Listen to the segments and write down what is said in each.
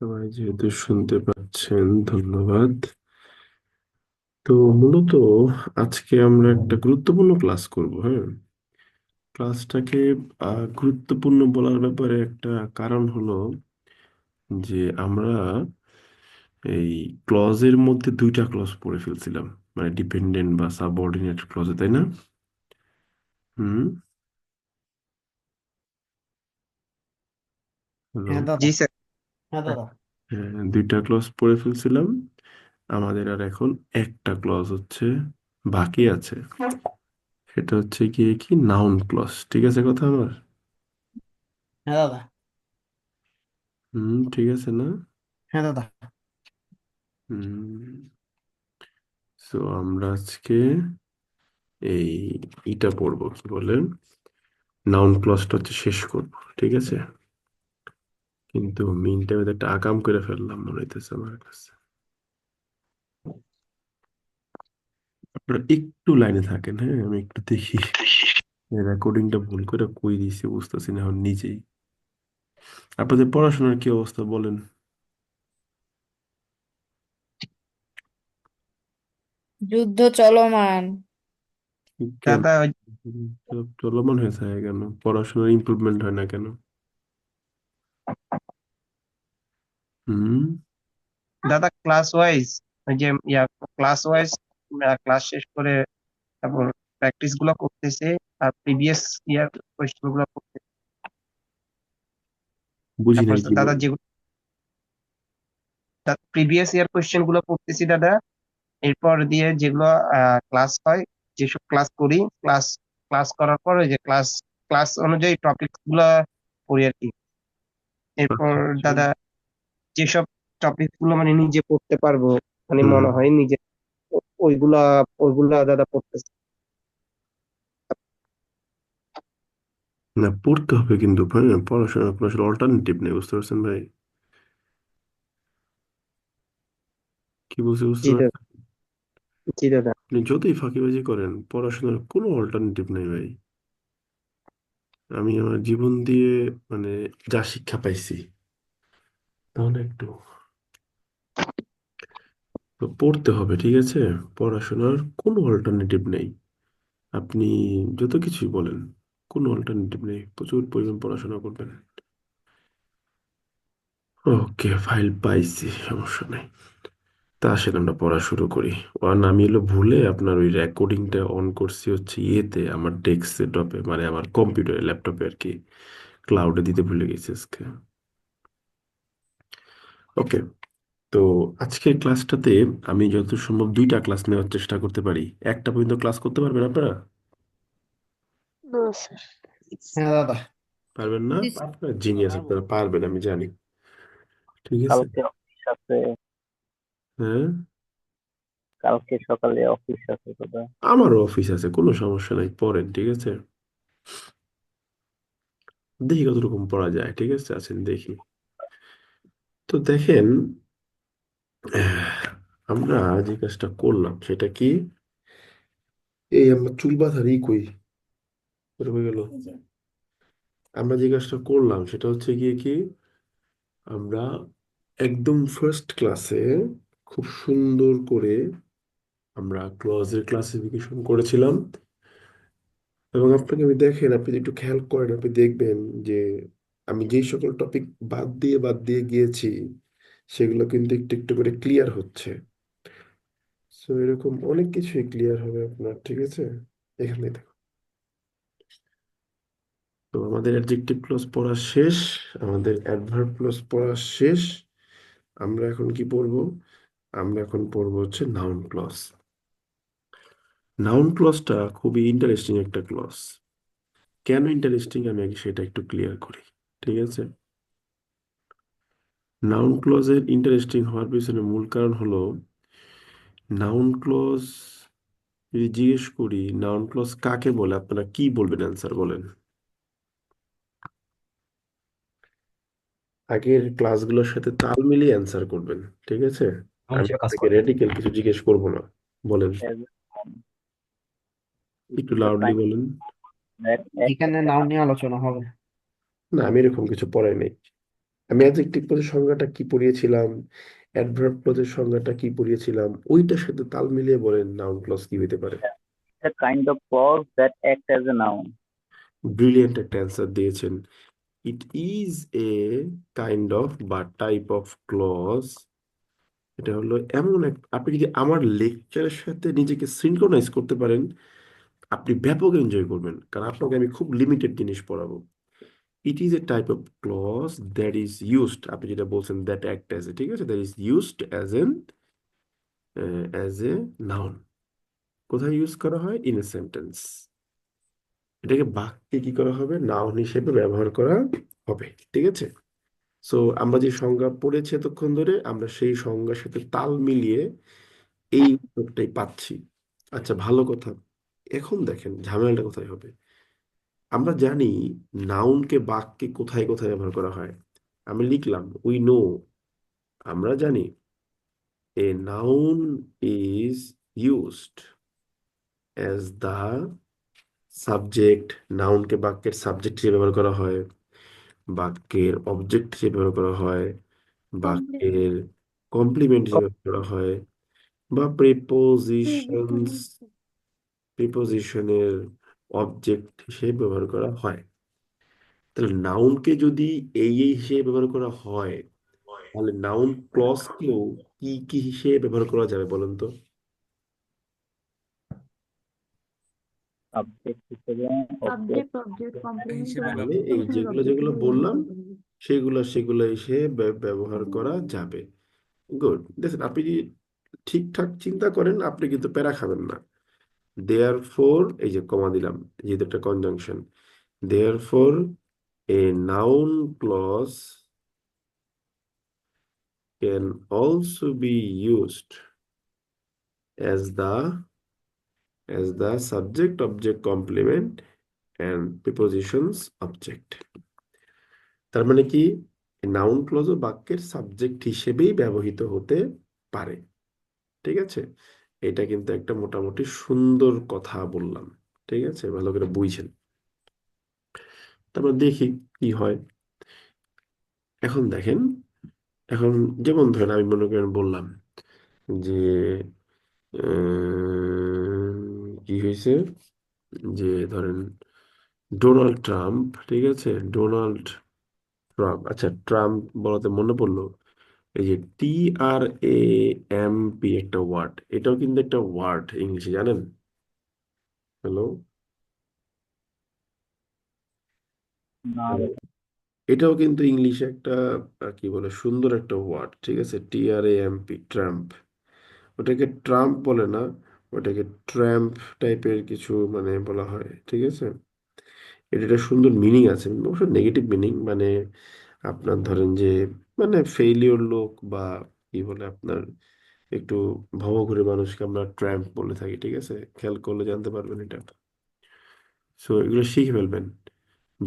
সবাই যেহেতু শুনতে পাচ্ছেন, ধন্যবাদ। তো মূলত আজকে আমরা একটা গুরুত্বপূর্ণ ক্লাস করব। হ্যাঁ, ক্লাসটাকে গুরুত্বপূর্ণ বলার ব্যাপারে একটা কারণ হলো যে আমরা এই ক্লজের মধ্যে দুইটা ক্লজ পড়ে ফেলছিলাম, মানে ডিপেন্ডেন্ট বা সাবঅর্ডিনেট ক্লজে, তাই না? হুম। হ্যালো। হ্যাঁ দাদা। জি স্যার। হ্যাঁ দাদা। হ্যাঁ, দুইটা ক্লজ পড়ে ফেলছিলাম। আমাদের আর এখন একটা ক্লজ হচ্ছে বাকি আছে। সেটা হচ্ছে গিয়ে কি, নাউন ক্লজ। ঠিক আছে কথা আমার? হ্যাঁ দাদা। ঠিক আছে না? হ্যাঁ দাদা। হুম। সো আমরা আজকে এই ইটা পড়বো, কি বলে, নাউন ক্লজটা হচ্ছে শেষ করব। ঠিক আছে, কিন্তু মিন টাইমে একটা আকাম করে ফেললাম মনে হইতেছে আমার কাছে। আপনারা একটু লাইনে থাকেন, হ্যাঁ, আমি একটু দেখি রেকর্ডিংটা ভুল করে কই দিয়েছি, বুঝতেছি না এখন নিজেই। আপনাদের পড়াশোনার কি অবস্থা বলেন? যুদ্ধ চলমান। কেন? দাদা চলমান হয়ে থাকে কেন? পড়াশোনার ইমপ্রুভমেন্ট হয় না কেন? হুম। দাদা ক্লাস ওয়াইজ, ওই যে ক্লাস ওয়াইজ ক্লাস শেষ করে তারপর প্র্যাকটিস গুলো করতেছে আর প্রিভিয়াস ইয়ার কোয়েশ্চেন গুলো করতেছে। বুঝি তারপর নাই কি দাদা বলেন। যেগুলো প্রিভিয়াস ইয়ার কোয়েশ্চেন গুলো পড়তেছি দাদা। এরপর দিয়ে যেগুলো ক্লাস হয়, যেসব ক্লাস করি, ক্লাস ক্লাস করার পর ওই যে ক্লাস ক্লাস অনুযায়ী টপিক গুলা পড়ি আর কি। এরপর আচ্ছা আচ্ছা। দাদা যেসব টপিক গুলো মানে নিজে পড়তে পারবো, মানে হুম। মনে হয় নিজে, ওইগুলা ওইগুলা দাদা পড়তেছি। না, পড়তে হবে কিন্তু ভাই, পড়াশোনার কোনো আসলে অল্টারনেটিভ নেই, বুঝতে পারছেন ভাই? কি বলছি বুঝতে জি দাদা। পারছেন? জি দাদা। আপনি যতই ফাঁকিবাজি করেন, পড়াশোনার কোনো অল্টারনেটিভ নেই ভাই। আমি আমার জীবন দিয়ে মানে যা শিক্ষা পাইছি, তাহলে একটু তো পড়তে হবে, ঠিক আছে? পড়াশোনার কোনো অল্টারনেটিভ নেই। আপনি যত কিছুই বলেন, কোনো অল্টারনেটিভ নেই, প্রচুর পরিমাণ পড়াশোনা করবেন। ওকে, ফাইল পাইছি, সমস্যা নেই। তা আসলে আমরা পড়া শুরু করি। আমি হলো ভুলে আপনার ওই রেকর্ডিংটা অন করছি হচ্ছে ইয়েতে, আমার ডেস্কটপে, মানে আমার কম্পিউটারে, ল্যাপটপে আর কি, ক্লাউডে দিতে ভুলে গেছি আজকে। ওকে। তো আজকের ক্লাসটাতে আমি যত সম্ভব দুইটা ক্লাস নেওয়ার চেষ্টা করতে পারি। একটা পর্যন্ত ক্লাস করতে পারবেন আপনারা? না স্যার। হ্যাঁ দাদা। পারবেন না? জি আপনারা জিনিয়াস, পারবো। আপনারা পারবেন, আমি জানি। ঠিক আছে। কালকে অফিস আছে। হ্যাঁ, কালকে সকালে অফিস আছে দাদা। আমারও অফিস আছে, কোনো সমস্যা নাই, পড়েন, ঠিক আছে? দেখি কতরকম পড়া যায়, ঠিক আছে, আছেন দেখি। তো দেখেন, আমরা যে কাজটা করলাম সেটা কি, এই আমার চুল বাঁধার কই, ওটা হয়ে গেল। আমরা যে কাজটা করলাম সেটা হচ্ছে গিয়ে কি, আমরা একদম ফার্স্ট ক্লাসে খুব সুন্দর করে আমরা ক্লজের ক্লাসিফিকেশন করেছিলাম। এবং আপনাকে আমি দেখেন, আপনি যদি একটু খেয়াল করেন, আপনি দেখবেন যে আমি যেই সকল টপিক বাদ দিয়ে গিয়েছি, সেগুলো কিন্তু একটু একটু করে ক্লিয়ার হচ্ছে। সো এরকম অনেক কিছুই ক্লিয়ার হবে আপনার, ঠিক আছে? এখানে দেখো, তো আমাদের অ্যাডজেক্টিভ ক্লজ পড়া শেষ, আমাদের অ্যাডভার্ব ক্লজ পড়া শেষ। আমরা এখন কি পড়বো? আমরা এখন পড়বো হচ্ছে নাউন ক্লজ। নাউন ক্লজটা খুবই ইন্টারেস্টিং একটা ক্লজ। কেন ইন্টারেস্টিং, আমি আগে সেটা একটু ক্লিয়ার করি, ঠিক আছে? নাউন ক্লজের ইন্টারেস্টিং হওয়ার পিছনে মূল কারণ হলো, নাউন ক্লজ যদি জিজ্ঞেস করি নাউন ক্লজ কাকে বলে, আপনারা কি বলবেন? অ্যান্সার বলেন। আগের ক্লাসগুলোর সাথে তাল মিলিয়ে অ্যান্সার করবেন, ঠিক আছে? আমি অবশ্যই কাজ আপনাকে করবো। রেডিক্যাল কিছু জিজ্ঞেস করবো না। বলেন, একটু লাউডলি বলেন। এখানে নাম নিয়ে আলোচনা হবে। না, আমি এরকম কিছু পড়াই নাই। আমি অ্যাডজেক্টিভ ক্লজের সংজ্ঞাটা কি পড়িয়েছিলাম, অ্যাডভার্ব ক্লজের সংজ্ঞাটা কি পড়িয়েছিলাম, ওইটার সাথে তাল মিলিয়ে বলেন নাউন ক্লজ কি হতে পারে। A kind of clause that act as a noun. Brilliant একটা অ্যান্সার দিয়েছেন। ইট ইজ এ কাইন্ড অফ বা টাইপ অফ ক্লজ। এটা হলো এমন এক, আপনি যদি আমার লেকচারের সাথে নিজেকে সিনক্রোনাইজ করতে পারেন, আপনি ব্যাপক এনজয় করবেন, কারণ আপনাকে আমি খুব লিমিটেড জিনিস পড়াবো। It is a type of clause that is used, আপনি যেটা বলছেন দ্যাট অ্যাক্ট অ্যাজ এ, ঠিক আছে, that is used as a noun. কোথায় ইউজ করা হয়? In a sentence. এটাকে বাক্যে কি করা হবে? নাউন হিসেবে ব্যবহার করা হবে, ঠিক আছে। সো আমরা যে সংজ্ঞা পড়েছি এতক্ষণ ধরে, আমরা সেই সংজ্ঞার সাথে তাল মিলিয়ে এই উত্তরটাই পাচ্ছি। আচ্ছা, ভালো কথা। এখন দেখেন ঝামেলাটা কোথায় হবে। আমরা জানি নাউনকে বাক্যে কোথায় কোথায় ব্যবহার করা হয়। আমি লিখলাম উই নো, আমরা জানি a noun is used as the subject. নাউনকে বাক্যের সাবজেক্ট হিসেবে ব্যবহার করা হয়, বাক্যের অবজেক্ট হিসেবে ব্যবহার করা হয়, বাক্যের কমপ্লিমেন্ট হিসেবে ব্যবহার করা হয়, বা প্রিপোজিশনের অবজেক্ট হিসেবে ব্যবহার করা হয়। তাহলে নাউনকে যদি এই হিসেবে ব্যবহার করা হয়, তাহলে নাউন ক্লজকেও কি কি হিসেবে ব্যবহার করা যাবে বলেন তো? সাবজেক্ট হিসেবে, সাবজেক্ট অবজেক্ট অবজেক্ট কমপ্লিমেন্ট হিসেবে এবং মানে এই প্রিপোজিশনের যেগুলো অবজেক্ট যেগুলো হিসেবে বললাম, ব্যবহার করা যাবে। সেগুলো হিসেবে ব্যবহার করা যাবে। গুড। দেখেন, আপনি যদি ঠিকঠাক চিন্তা করেন, আপনি কিন্তু প্যারা খাবেন না। দেয়ার ফোর, এই যে কমা দিলাম, যেহেতু একটা conjunction, therefore a noun clause can also be used as the subject object complement and prepositions object। তার মানে কি, নাউন ক্লজ ও বাক্যের সাবজেক্ট হিসেবেই ব্যবহৃত হতে পারে, ঠিক আছে। এটা কিন্তু একটা মোটামুটি সুন্দর কথা বললাম, ঠিক আছে, ভালো করে বুঝছেন। তারপর দেখি কি হয়। এখন দেখেন, এখন যেমন ধরেন আমি মনে করেন বললাম যে কি হয়েছে, যে ধরেন ডোনাল্ড ট্রাম্প, ঠিক আছে, ডোনাল্ড ট্রাম্প। আচ্ছা, ট্রাম্প বলাতে মনে পড়লো, এই যে TRAMP একটা ওয়ার্ড, এটাও কিন্তু একটা ওয়ার্ড ইংলিশে, জানেন? হ্যালো, না। এটাও কিন্তু ইংলিশে একটা কি বলে, সুন্দর একটা ওয়ার্ড, ঠিক আছে, TRAMP, ট্রাম্প। ওটাকে ট্রাম্প বলে না, ওটাকে ট্র্যাম্প টাইপের কিছু মানে বলা হয়, ঠিক আছে। এটা একটা সুন্দর মিনিং আছে, অবশ্য নেগেটিভ মিনিং, মানে আপনার ধরেন যে মানে ফেইলিওর লোক, বা কি বলে আপনার একটু ভবঘুরে মানুষকে আমরা ট্র্যাম্প বলে থাকি, ঠিক আছে, খেয়াল করলে জানতে পারবেন এটা। সো এগুলো শিখে ফেলবেন,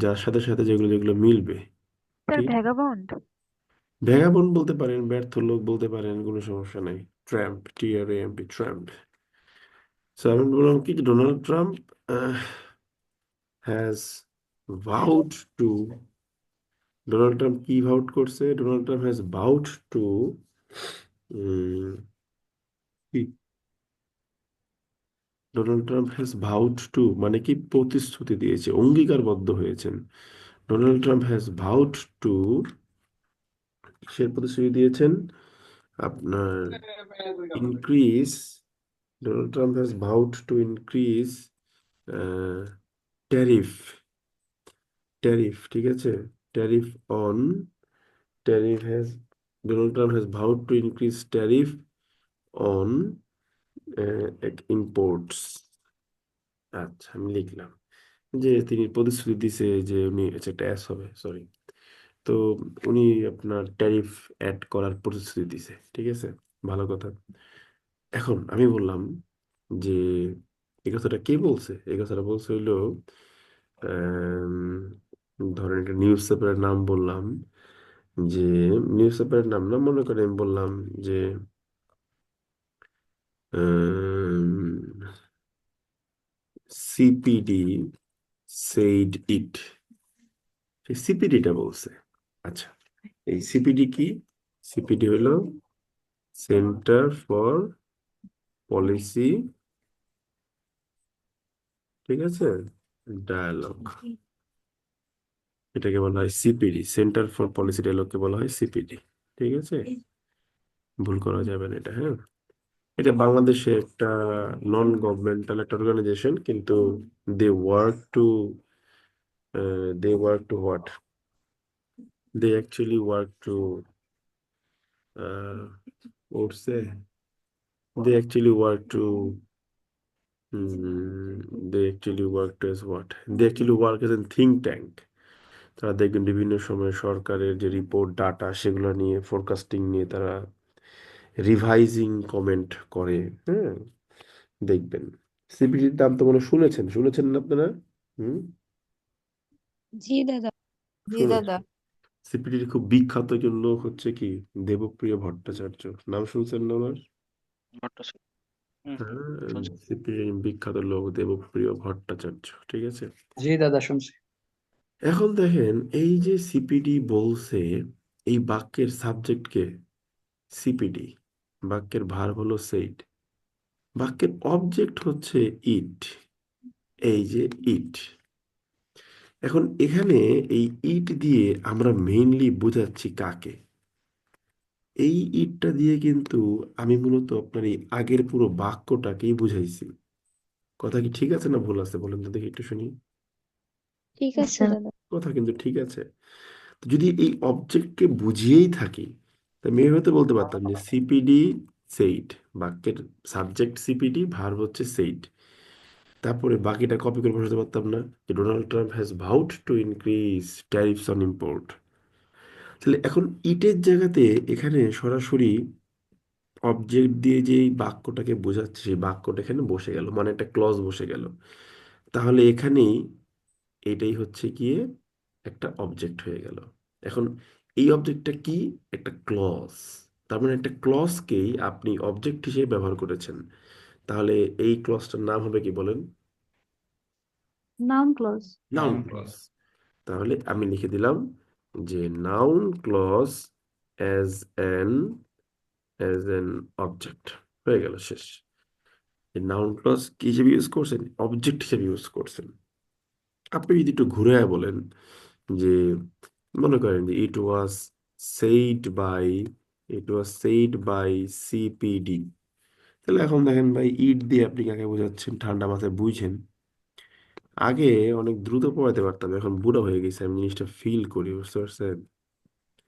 যার সাথে সাথে যেগুলো যেগুলো মিলবে, স্যার ঠিক। ভ্যাগাবন্ড। ভ্যাগাবন্ড বলতে পারেন, ব্যর্থ লোক বলতে পারেন, কোনো সমস্যা নাই। Tramp, TRAMP, tramp. সো আমি বললাম কি, যে Donald Trump has vowed to, Donald Trump কি ভাউট করছে? Donald Trump has vowed to, Donald Trump has vowed to মানে কি, প্রতিশ্রুতি দিয়েছে, অঙ্গীকারবদ্ধ হয়েছেন। Donald Trump has vowed to, কিসের প্রতিশ্রুতি দিয়েছেন? আপনার increase, Donald Trump has vowed to increase tariff, tariff, ঠিক আছে, tariff on, tariff has, Donald Trump has vowed to increase tariff on imports. আচ্ছা, আমি লিখলাম যে তিনি প্রতিশ্রুতি দিছে যে উনি, আচ্ছা একটা অ্যাস হবে, সরি। তো উনি আপনার ট্যারিফ অ্যাড করার প্রতিশ্রুতি দিছে, ঠিক আছে, ভালো কথা। এখন আমি বললাম যে এই কথাটা কে বলছে? এই কথাটা বলছে হইলো ধরেন একটা নিউজ পেপারের নাম বললাম, যে নিউজ পেপারের নাম না, মনে করেন আমি বললাম যে CPD said it, সেই সিপিডিটা বলছে। আচ্ছা, এই সিপিডি কি? সিপিডি হলো সেন্টার ফর পলিসি, ঠিক আছে, ডায়ালগ। এটাকে বলা হয় সিপিডি, সেন্টার ফর পলিসি ডায়ালগকে বলা হয় সিপিডি। ঠিক আছে, ভুল করা যাবে না এটা, হ্যাঁ। এটা বাংলাদেশে একটা নন গভর্নমেন্টাল একটা অর্গানাইজেশন, কিন্তু they work to what, they actually work to what say, they actually work to they actually work as what, they actually work as a think tank। তারা দেখবেন বিভিন্ন সময় সরকারের যে রিপোর্ট ডাটা সেগুলো নিয়ে ফোরকাস্টিং নিয়ে তারা রিভাইজিং কমেন্ট করে, হ্যাঁ। দেখবেন সিপিডির নাম তো মনে হয় শুনেছেন না আপনারা? হুম, জি দাদা, জি দাদা। শুনেছেন। সিপিডির খুব বিখ্যাত একজন লোক হচ্ছে কি দেবপ্রিয় ভট্টাচার্য, নাম শুনছেন না ওনার? ভট্টাচার্য। হুম, হ্যাঁ, শুনছি। সিপিডির বিখ্যাত লোক দেবপ্রিয় ভট্টাচার্য, ঠিক আছে। জি দাদা শুনছি। এখন দেখেন এই যে সিপিডি বলছে, এই বাক্যের সাবজেক্টকে সিপিডি, বাক্যের ভার্ব হলো সেইড, বাক্যের অবজেক্ট হচ্ছে ইট, এই যে ইট। এখন এখানে এই ইট দিয়ে আমরা মেইনলি বোঝাচ্ছি কাকে? এই ইটটা দিয়ে কিন্তু আমি মূলত আপনার এই আগের পুরো বাক্যটাকেই বুঝাইছি। কথা কি ঠিক আছে না ভুল আছে বলেন তো দেখি একটু শুনি। ঠিক আছে দাদা। কথা কিন্তু ঠিক আছে। তো যদি এই অবজেক্টকে বুঝিয়েই থাকি, তা আমি হয়তো বলতে পারতাম যে সিপিডি সেইড, বাক্যের সাবজেক্ট সিপিডি, ভার্ব হচ্ছে সেইড। তারপরে বাকিটা কপি করে বসাতে পারতাম না, যে Donald Trump has vowed to increase tariffs on import. তাহলে এখন ইটের জায়গাতে এখানে সরাসরি অবজেক্ট দিয়ে যে এই বাক্যটাকে বোঝাচ্ছে সেই বাক্যটা এখানে বসে গেল, মানে একটা ক্লজ বসে গেল। তাহলে এখানেই এটাই হচ্ছে গিয়ে একটা অবজেক্ট হয়ে গেল। এখন এই অবজেক্টটা কি? একটা ক্লজ। তার মানে একটা ক্লজকেই আপনি অবজেক্ট হিসেবে ব্যবহার করেছেন। তাহলে এই ক্লজটার নাম হবে কি বলেন? Noun clause. Noun clause. তাহলে আমি লিখে দিলাম যে noun clause as an object, হয়ে গেল, শেষ। নাউন ক্লজ কি হিসেবে ইউজ করছেন? অবজেক্ট হিসেবে ইউজ করছেন। আপনি যদি একটু ঘুরে বলেন যে মনে করেন যে ইট ওয়াজ সেইড বাই সিপিডি, তাহলে এখন দেখেন ভাই, ইট দিয়ে আপনি কাকে বোঝাচ্ছেন ঠান্ডা মাথায় বুঝেন। আগে অনেক দ্রুত পড়াতে পারতাম, এখন বুড়ো হয়ে গেছে, আমি জিনিসটা ফিল করি, বুঝতে পারছেন?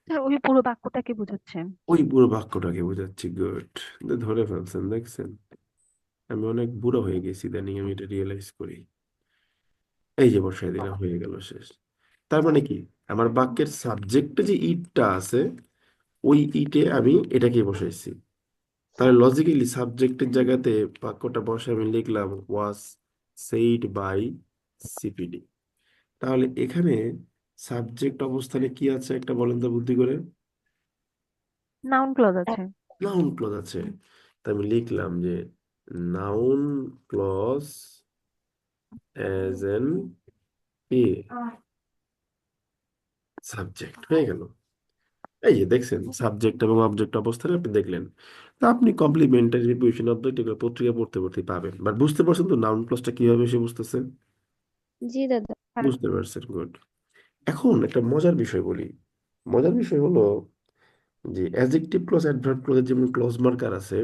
স্যার ওই পুরো বাক্যটাকে বোঝাচ্ছেন। ওই পুরো বাক্যটাকে বোঝাচ্ছি, গুড, ধরে ফেলছেন, দেখছেন। আমি অনেক বুড়ো হয়ে গেছি ইদানিং, আমি এটা রিয়েলাইজ করি। এই যে বসাই দিলাম, হয়ে গেল, শেষ। তার মানে কি, আমার বাক্যের সাবজেক্টে যে ইটটা আছে, ওই ইটে আমি এটাকে বসাইছি। তাহলে লজিক্যালি সাবজেক্টের জায়গাতে বাক্যটা বসে আমি লিখলাম ওয়াজ সেইড বাই সিপিডি। তাহলে এখানে সাবজেক্ট অবস্থানে কি আছে একটা বলেন তো বুদ্ধি করে? নাউন ক্লজ আছে। নাউন ক্লজ আছে। তাই আমি লিখলাম যে noun clause as an a subject, হয়ে গেল। এই যে দেখছেন সাবজেক্ট এবং অবজেক্ট অবস্থানে আপনি দেখলেন। তা আপনি কমপ্লিমেন্টারি প্রিপোজিশন অবজেক্ট এগুলো পত্রিকা পড়তে পড়তে পাবেন, বাট বুঝতে পারছেন তো নাউন ক্লজটা কিভাবে এসে বুঝতেছেন? জি দাদা। হ্যাঁ। বুঝতে পারছেন, গুড। এখন একটা মজার বিষয় বলি। মজার বিষয় হলো যে অ্যাডজেক্টিভ ক্লজ অ্যাডভার্ব ক্লজের যেমন ক্লজ মার্কার আছে,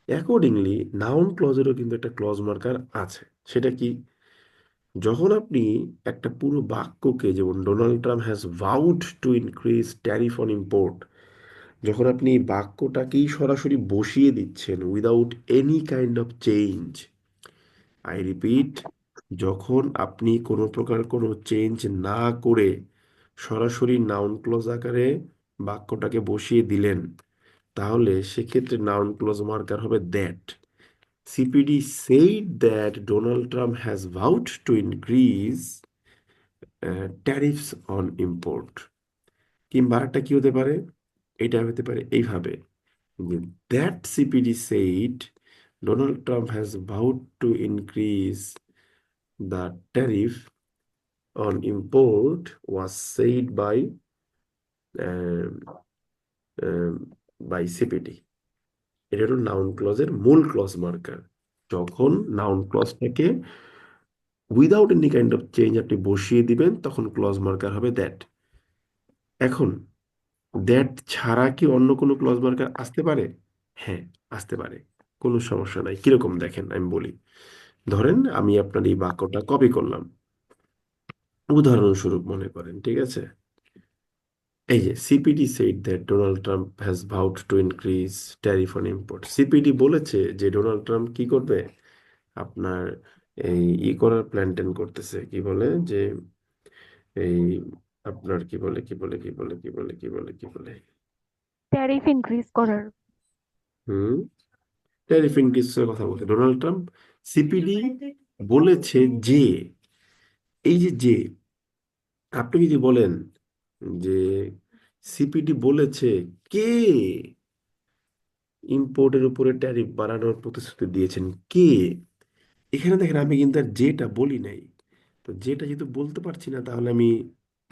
অ্যাকর্ডিংলি নাউন ক্লজেরও কিন্তু একটা ক্লজ মার্কার আছে। সেটা কি? যখন আপনি একটা পুরো বাক্যকে, যেমন Donald Trump has vowed to increase tariff on import, যখন আপনি এই বাক্যটাকেই সরাসরি বসিয়ে দিচ্ছেন without any kind of change, I repeat, যখন আপনি কোনো প্রকার কোনো চেঞ্জ না করে সরাসরি নাউন ক্লজ আকারে বাক্যটাকে বসিয়ে দিলেন, তাহলে সেক্ষেত্রে নাউন ক্লজ মার্কার হবে that. CPD said that Donald Trump has vowed to increase tariffs on import। কিংবা আরেকটা কি হতে পারে? এটা হতে পারে এইভাবে যে that CPD said Donald Trump has vowed to increase the tariff on import was said by by CPT. এটা হলো নাউন ক্লজের মূল ক্লজ মার্কার। যখন নাউন ক্লজটাকে without any kind of change আপনি বসিয়ে দিবেন তখন ক্লজ মার্কার হবে দ্যাট। এখন দ্যাট ছাড়া কি অন্য কোনো ক্লজ মার্কার আসতে পারে? হ্যাঁ, আসতে পারে, কোনো সমস্যা নাই। কিরকম দেখেন আমি বলি। ধরেন আমি আপনার এই বাক্যটা কপি করলাম, উদাহরণস্বরূপ মনে করেন, ঠিক আছে? এই যে CPD said that Donald Trump has vowed to increase tariff on import। CPD বলেছে যে ডোনাল্ড ট্রাম্প কি করবে, আপনার এই করার প্ল্যান ট্যান করতেছে, কি বলে যে এই আপনার কি বলে ট্যারিফ ইনক্রিজ করার। হুম, ট্যারিফ ইনক্রিজের কথা বলছে ডোনাল্ড ট্রাম্প। সিপিডি বলেছে যে, এই যে আপনি যদি বলেন যে সিপিডি বলেছে কে ইম্পোর্টের উপরে ট্যারিফ বাড়ানোর প্রতিশ্রুতি দিয়েছেন, কে? এখানে দেখেন আমি কিন্তু আর যেটা বলি নাই। তো যেটা যেহেতু বলতে পারছি না তাহলে আমি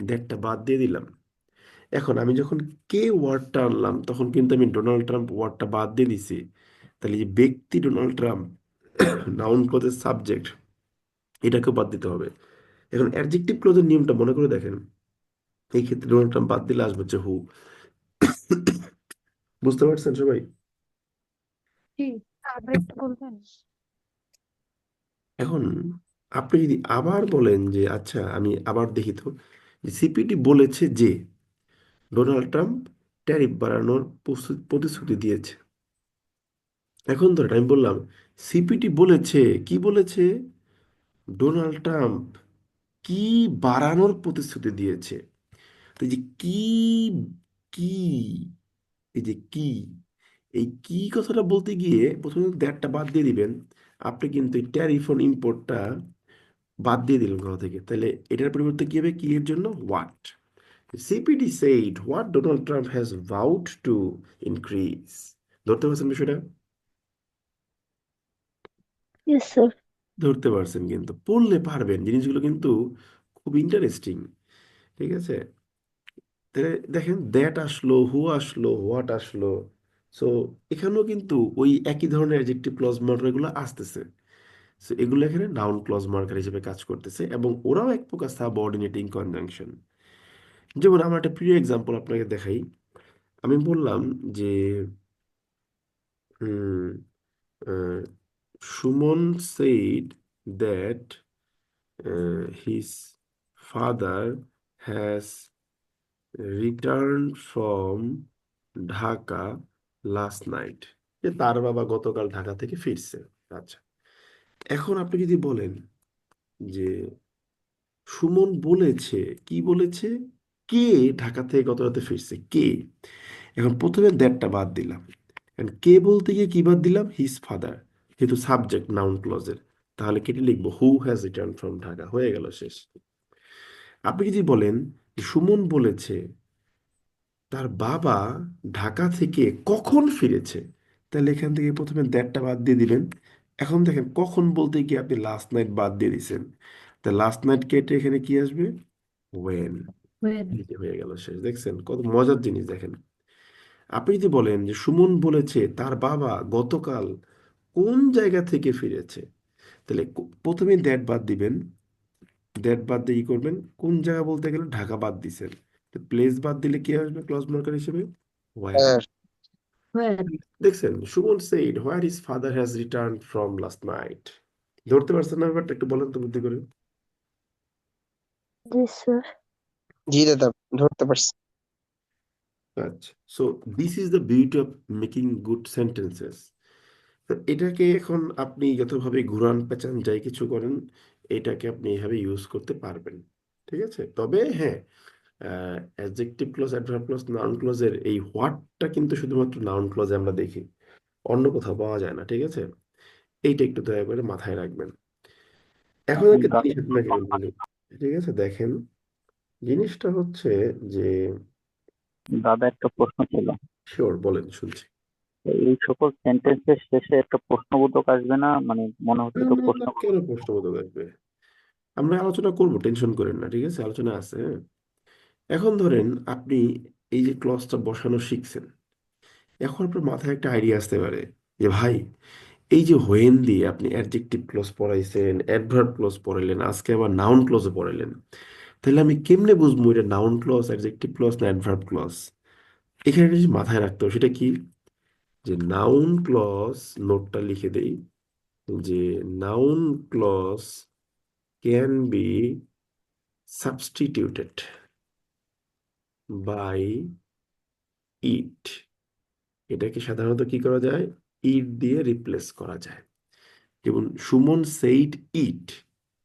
দ্যাটটা বাদ দিয়ে দিলাম। এখন আমি যখন কে ওয়ার্ডটা আনলাম তখন কিন্তু আমি ডোনাল্ড ট্রাম্প ওয়ার্ডটা বাদ দিয়ে দিছি। তাহলে যে ব্যক্তি ডোনাল্ড ট্রাম্প, নাউন ক্লজের সাবজেক্ট, এটাকেও বাদ দিতে হবে। এখন অ্যাডজেক্টিভ ক্লজের নিয়মটা মনে করে দেখেন। এই ক্ষেত্রে ডোনাল্ড ট্রাম্প বাদ দিলে আসবে হচ্ছে হু। বুঝতে পারছেন সবাই? জি, আবার একটু বলবেন? এখন আপনি যদি আবার বলেন যে আচ্ছা আমি আবার দেখি তো, যে সিপিটি বলেছে যে ডোনাল্ড ট্রাম্প ট্যারিফ বাড়ানোর প্রতিশ্রুতি দিয়েছে। এখন ধরেন আমি বললাম সিপিটি বলেছে, কি বলেছে, ডোনাল্ড ট্রাম্প কি বাড়ানোর প্রতিশ্রুতি দিয়েছে। তো এই যে কি এই যে এই কি কথাটা বলতে গিয়ে প্রথমে দ্যাটটা বাদ দিয়ে দিবেন। আপনি কিন্তু এই ট্যারিফ অন ইম্পোর্টটা বাদ দিয়ে দিলেন কথা থেকে। তাহলে এটার পরিবর্তে কি হবে, কি এর জন্য what. CPD said what Donald Trump has vowed to increase। ধরতে পারছেন বিষয়টা? Yes sir. ধরতে পারছেন, কিন্তু পড়লে পারবেন জিনিসগুলো কিন্তু খুব ইন্টারেস্টিং, ঠিক আছে? তাহলে দেখেন দ্যাট আসলো, হু আসলো, হোয়াট আসলো। সো এখানেও কিন্তু ওই একই ধরনের অ্যাডজেক্টিভ ক্লজ মার্কার এগুলো আসতেছে। সো এগুলো এখানে নাউন ক্লজ মার্কার হিসেবে কাজ করতেছে এবং ওরাও এক প্রকার সাবঅর্ডিনেটিং কনজাংশন। যেমন আমার একটা প্রিয় এক্সাম্পল আপনাকে দেখাই। আমি বললাম যে hmm, ah, Suman said that his father has returned from Dhaka last night. যে তার বাবা গতকাল ঢাকা থেকে ফিরছে। আচ্ছা, এখন আপনি যদি বলেন যে সুমন বলেছে, কি বলেছে, কে ঢাকা থেকে গত রাতে ফিরছে, কে? এখন প্রথমে দ্যাটটা বাদ দিলাম। And কে বলতে গিয়ে কি বাদ দিলাম, হিজ ফাদার, যেহেতু সাবজেক্ট নাউন ক্লজের। তাহলে কেটে লিখবো who has return from Dhaka, হয়ে গেল, শেষ। আপনি যদি বলেন যে সুমন বলেছে তার বাবা ঢাকা থেকে কখন ফিরেছে, তাহলে এখান থেকে প্রথমে দ্যাটটা বাদ দিয়ে দিবেন। এখন দেখেন কখন বলতে গিয়ে আপনি লাস্ট নাইট বাদ দিয়ে দিছেন। তা লাস্ট নাইট কেটে এখানে কি আসবে, ওয়েন। হয়ে গেল, শেষ। দেখছেন কত মজার জিনিস, দেখেন। আপনি যদি বলেন যে সুমন বলেছে তার বাবা গতকাল কোন জায়গা থেকে ফিরেছে, তাহলে প্রথমে দ্যাট বাদ দিবেন। দ্যাট বাদ দিয়ে কি করবেন, কোন জায়গা বলতে গেলে ঢাকা বাদ দিছেন। তো প্লেস বাদ দিলে কি আসবে ক্লজ মার্কার হিসেবে, ওয়্যার। দেখছেন, Suman said where his father has returned from last night। ধরতে পারছেন না ব্যাপারটা? একটু বলেন তো বুদ্ধি করে। জি স্যার। জি দাদা, ধরতে পারছি। আচ্ছা, so this is the beauty of making good sentences. এটাকে এখন আপনি যতভাবে ঘুরান পেঁচান যাই কিছু করেন, এটাকে আপনি এভাবে ইউজ করতে পারবেন, ঠিক আছে? তবে হ্যাঁ, adjective clause, adverb clause, noun ক্লজের এই হোয়াটটা কিন্তু শুধুমাত্র নাউন ক্লজে আমরা দেখি, অন্য কোথাও পাওয়া যায় না, ঠিক আছে? এইটা একটু দয়া করে মাথায় রাখবেন। এখন একটা জিনিস আপনাকে আমি বলি, ঠিক আছে? দেখেন, জিনিসটা হচ্ছে যে, দাদা একটা প্রশ্ন ছিল। শিওর, বলেন, শুনছি। এই সকল সেন্টেন্সের শেষে একটা প্রশ্নবোধক আসবে না? মানে মনে হচ্ছে না তো না না, প্রশ্ন। কেন প্রশ্নবোধক আসবে? আমরা আলোচনা করবো, টেনশন করেন না, ঠিক আছে? আলোচনা আছে, হ্যাঁ। এখন ধরেন আপনি এই যে ক্লজটা বসানো শিখছেন, এখন আপনার মাথায় একটা আইডিয়া আসতে পারে যে ভাই, এই যে হোয়েন দিয়ে আপনি অ্যাডজেক্টিভ ক্লজ পড়াইছেন, অ্যাডভার্ব ক্লজ পড়াইলেন, আজকে আবার নাউন ক্লজও পড়াইলেন, তাহলে আমি কেমনে বুঝবো এটা নাউন ক্লজ, অ্যাডজেক্টিভ ক্লজ না অ্যাডভার্ব ক্লজ? এখানে একটা জিনিস মাথায় রাখতে হবে, সেটা কি? যে নাউন ক্লজ, নোটটা লিখে দেই, যে noun clause can be substituted by it. এটাকে সাধারণত কি করা যায়? ইট দিয়ে রিপ্লেস করা যায়। যেমন সুমন সেইড ইট,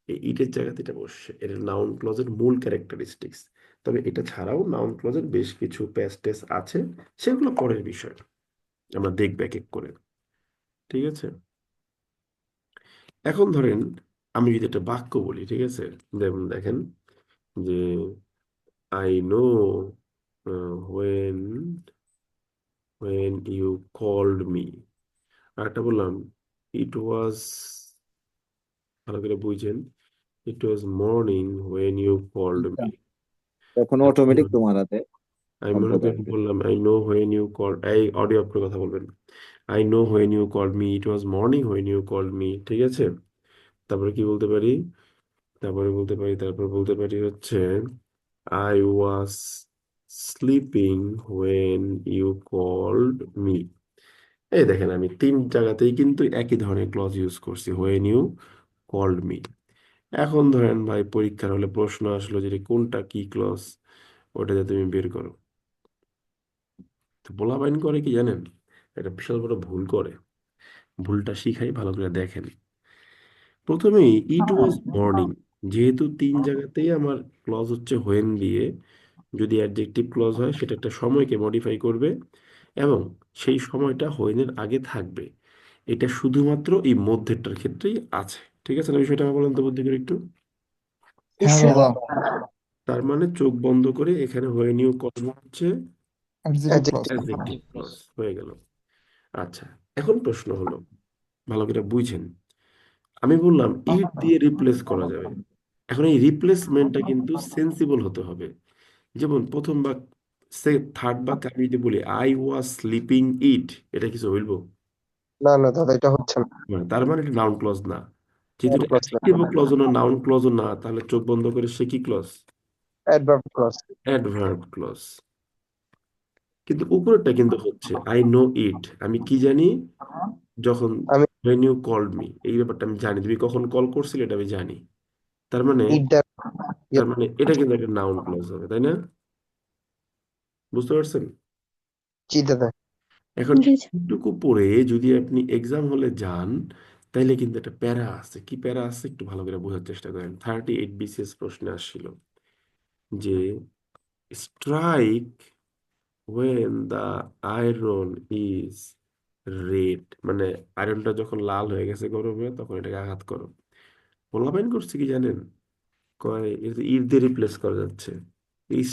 এই ইটের জায়গাতে এটা বসছে, এটা নাউন ক্লজের মূল ক্যারেক্টারিস্টিক্স। তবে এটা ছাড়াও নাউন ক্লজের বেশ কিছু প্যাসটেস আছে, সেগুলো পরের বিষয়, আমরা দেখব এক এক করে। ঠিক আছে, এখন ধরেন আমি যদি একটা বাক্য বলি, ঠিক আছে, যেমন দেখেন যে I know when you called me, আর একটা বললাম ইট ওয়াজ, ভালো করে বুঝেন, ইট ওয়াজ মর্নিং when you called আচ্ছা, me। তখন এখন অটোমেটিক বললাম, তোমার হাতে আমি মনে শব্দটা করি আসবে। বললাম I know when you called, এই অডিও আপনার কথা বলবেন, I know when you called me, it was morning when you called me। ঠিক আছে, তারপরে কি বলতে পারি? তারপর বলতে পারি হচ্ছে I was sleeping when you called me। এই দেখেন আমি তিন জায়গাতেই কিন্তু একই ধরনের ক্লজ ইউজ করছি, when you called me। এখন ধরেন ভাই পরীক্ষার হলে প্রশ্ন আসলো যে কোনটা কি ক্লজ, ওটাতে তুমি বের করো। তো পোলাপাইন করে কি জানেন? একটা বিশাল বড় ভুল করে, ভুলটা শিখাই, ভালো করে দেখেন। প্রথমেই ইট ওয়াজ মর্নিং, যেহেতু তিন জায়গাতেই আমার ক্লজ হচ্ছে হোয়েন দিয়ে, যদি অ্যাডজেক্টিভ ক্লজ হয় সেটা একটা সময়কে মডিফাই করবে এবং সেই সময়টা হোয়েনের আগে থাকবে। এটা শুধুমাত্র এই মধ্যেরটার ক্ষেত্রেই আছে। ঠিক আছে না? বিষয়টা আমার বলেন তো বুদ্ধি করে একটু। হ্যাঁ স্যার, দাদা, তার মানে চোখ বন্ধ করে এখানে হোয়েন ইউ কর্ম হচ্ছে অ্যাডজেক্টিভ ক্লজ। অ্যাডজেক্টিভ ক্লজ হয়ে গেল। আচ্ছা, এখন প্রশ্ন হলো, ভালো করে বুঝেন, আমি বললাম ইট দিয়ে রিপ্লেস করা যাবে। এখন এই রিপ্লেসমেন্টটা কিন্তু সেন্সিবল হতে হবে। যেমন প্রথম বা থার্ড বাক্যে আমি যদি বলি আই ওয়াজ স্লিপিং ইট, এটা কিছু হইল? না না দাদা, এটা হচ্ছে না। তার মানে এটা নাউন ক্লজ না। যেহেতু নাউন এটা ক্লজ না, অ্যাডজেক্টিভ ক্লজও না, নাউন ক্লজও না, তাহলে চোখ বন্ধ করে সে কি clause? Adverb clause. Adverb clause. কিন্তু উপরেরটা কিন্তু হচ্ছে আই নো ইট, আমি কি জানি? যখন আমি when you called me, এই ব্যাপারটা আমি জানি, তুমি কখন কল করছিলে এটা আমি জানি। তার মানে ইট দ্যাট। এটা কিন্তু একটা নাউন ক্লজ হবে, তাই না? বুঝতে পারছেন? জি দাদা। এখন জি স্যার। এইটুকু পড়ে যদি আপনি এক্সাম হলে যান, তাইলে কিন্তু একটা প্যারা আছে। কি প্যারা আছে একটু ভালো করে বোঝার চেষ্টা করেন। 38 বিসিএস প্রশ্নে আসছিল যে strike when the iron is red, মানে আয়রনটা যখন লাল হয়ে গেছে গরমে, তখন এটাকে আঘাত করো। পোলাপাইন করছে কি জানেন? কয় এটা ইট দিয়ে রিপ্লেস করা যাচ্ছে,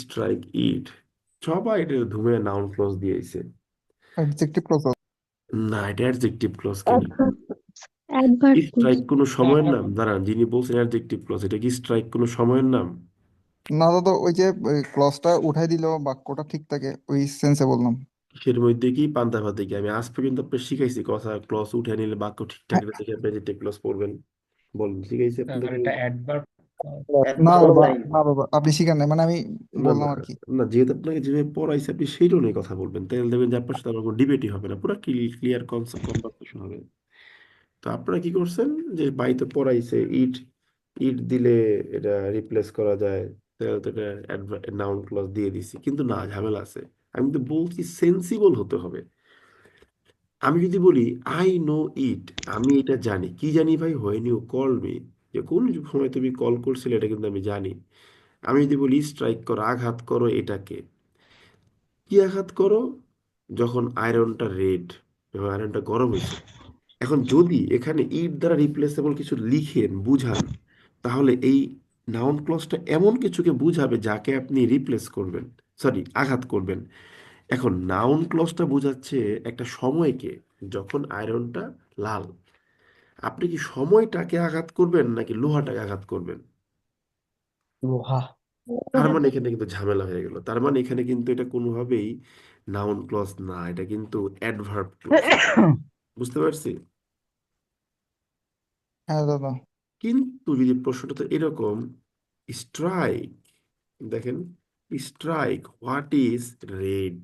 স্ট্রাইক ইট। সবাই এটা ধুমে নাউন ক্লজ দিয়েছে। Adjective clause. না, এটা অ্যাডজেক্টিভ ক্লজ কেন? Adverb clause. স্ট্রাইক কোনো সময়ের নাম? দাঁড়ান, যিনি বলছেন অ্যাডজেক্টিভ ক্লজ, এটা কি স্ট্রাইক কোনো সময়ের নাম? না দাদা, ওই যে ক্লজটা উঠাই দিল বাক্যটা ঠিক থাকে, ওই সেন্সে বললাম। কিসের মধ্যে কি পান্তা ভাতে কি? আমি আজ পর্যন্ত আপনার শিখাইছি কথা ক্লজ উঠে নিলে বাক্য ঠিকঠাক হ্যাঁ, রেখে আপনি অ্যাডজেক্টিভ ক্লজ পড়বেন? বলেন, শিখাইছি আপনাদের? না বাবা, না বাবা, আপনি শিখান নাই, মানে আমি না না বললাম আর কি। না, যেহেতু আপনাকে যেভাবে পড়াইছে আপনি সেইটা নিয়ে কথা বলবেন, তাহলে দেখবেন যে আপনার সাথে আমার কোনো ডিবেটই হবে না, পুরো ক্লিয়ার কনসেপ্ট কনভারসেশন হবে। তো আপনারা কি করছেন যে বাড়িতে পড়াইছে ইট, ইট দিলে এটা রিপ্লেস করা যায়, তাহলে তো এটা নাউন ক্লজ দিয়ে দিছি, কিন্তু না, ঝামেলা আছে। আমি তো বলছি সেন্সিবল হতে হবে। আমি যদি বলি আই নো ইট, আমি এটা জানি, কি জানি ভাই? হোয়েন ইউ কল মি, যে কোন সময় তুমি কল করছিলে এটা কিন্তু আমি জানি। আমি যদি বলি স্ট্রাইক করো, আঘাত করো, এটাকে কি আঘাত করো? যখন আয়রনটা রেড, যখন আয়রনটা গরম হয়েছে। এখন যদি এখানে ইট দ্বারা রিপ্লেসেবল কিছু লিখেন, বুঝান, তাহলে এই নাউন ক্লজটা এমন কিছুকে বুঝাবে যাকে আপনি রিপ্লেস করবেন, সরি আঘাত করবেন। এখন নাউন ক্লজটা বোঝাচ্ছে একটা সময়কে, যখন আয়রনটা লাল। আপনি কি সময়টাকে আঘাত করবেন নাকি লোহাটাকে আঘাত করবেন? লোহা। তার মানে এখানে কিন্তু ঝামেলা হয়ে গেল, তার মানে এখানে কিন্তু এটা কোনোভাবেই নাউন ক্লজ না, এটা কিন্তু অ্যাডভার্ব ক্লজ। বুঝতে পারছি? হ্যাঁ দাদা। কিন্তু যদি প্রশ্নটা তো এরকম, স্ট্রাইক, দেখেন, স্ট্রাইক হোয়াট ইজ রেড,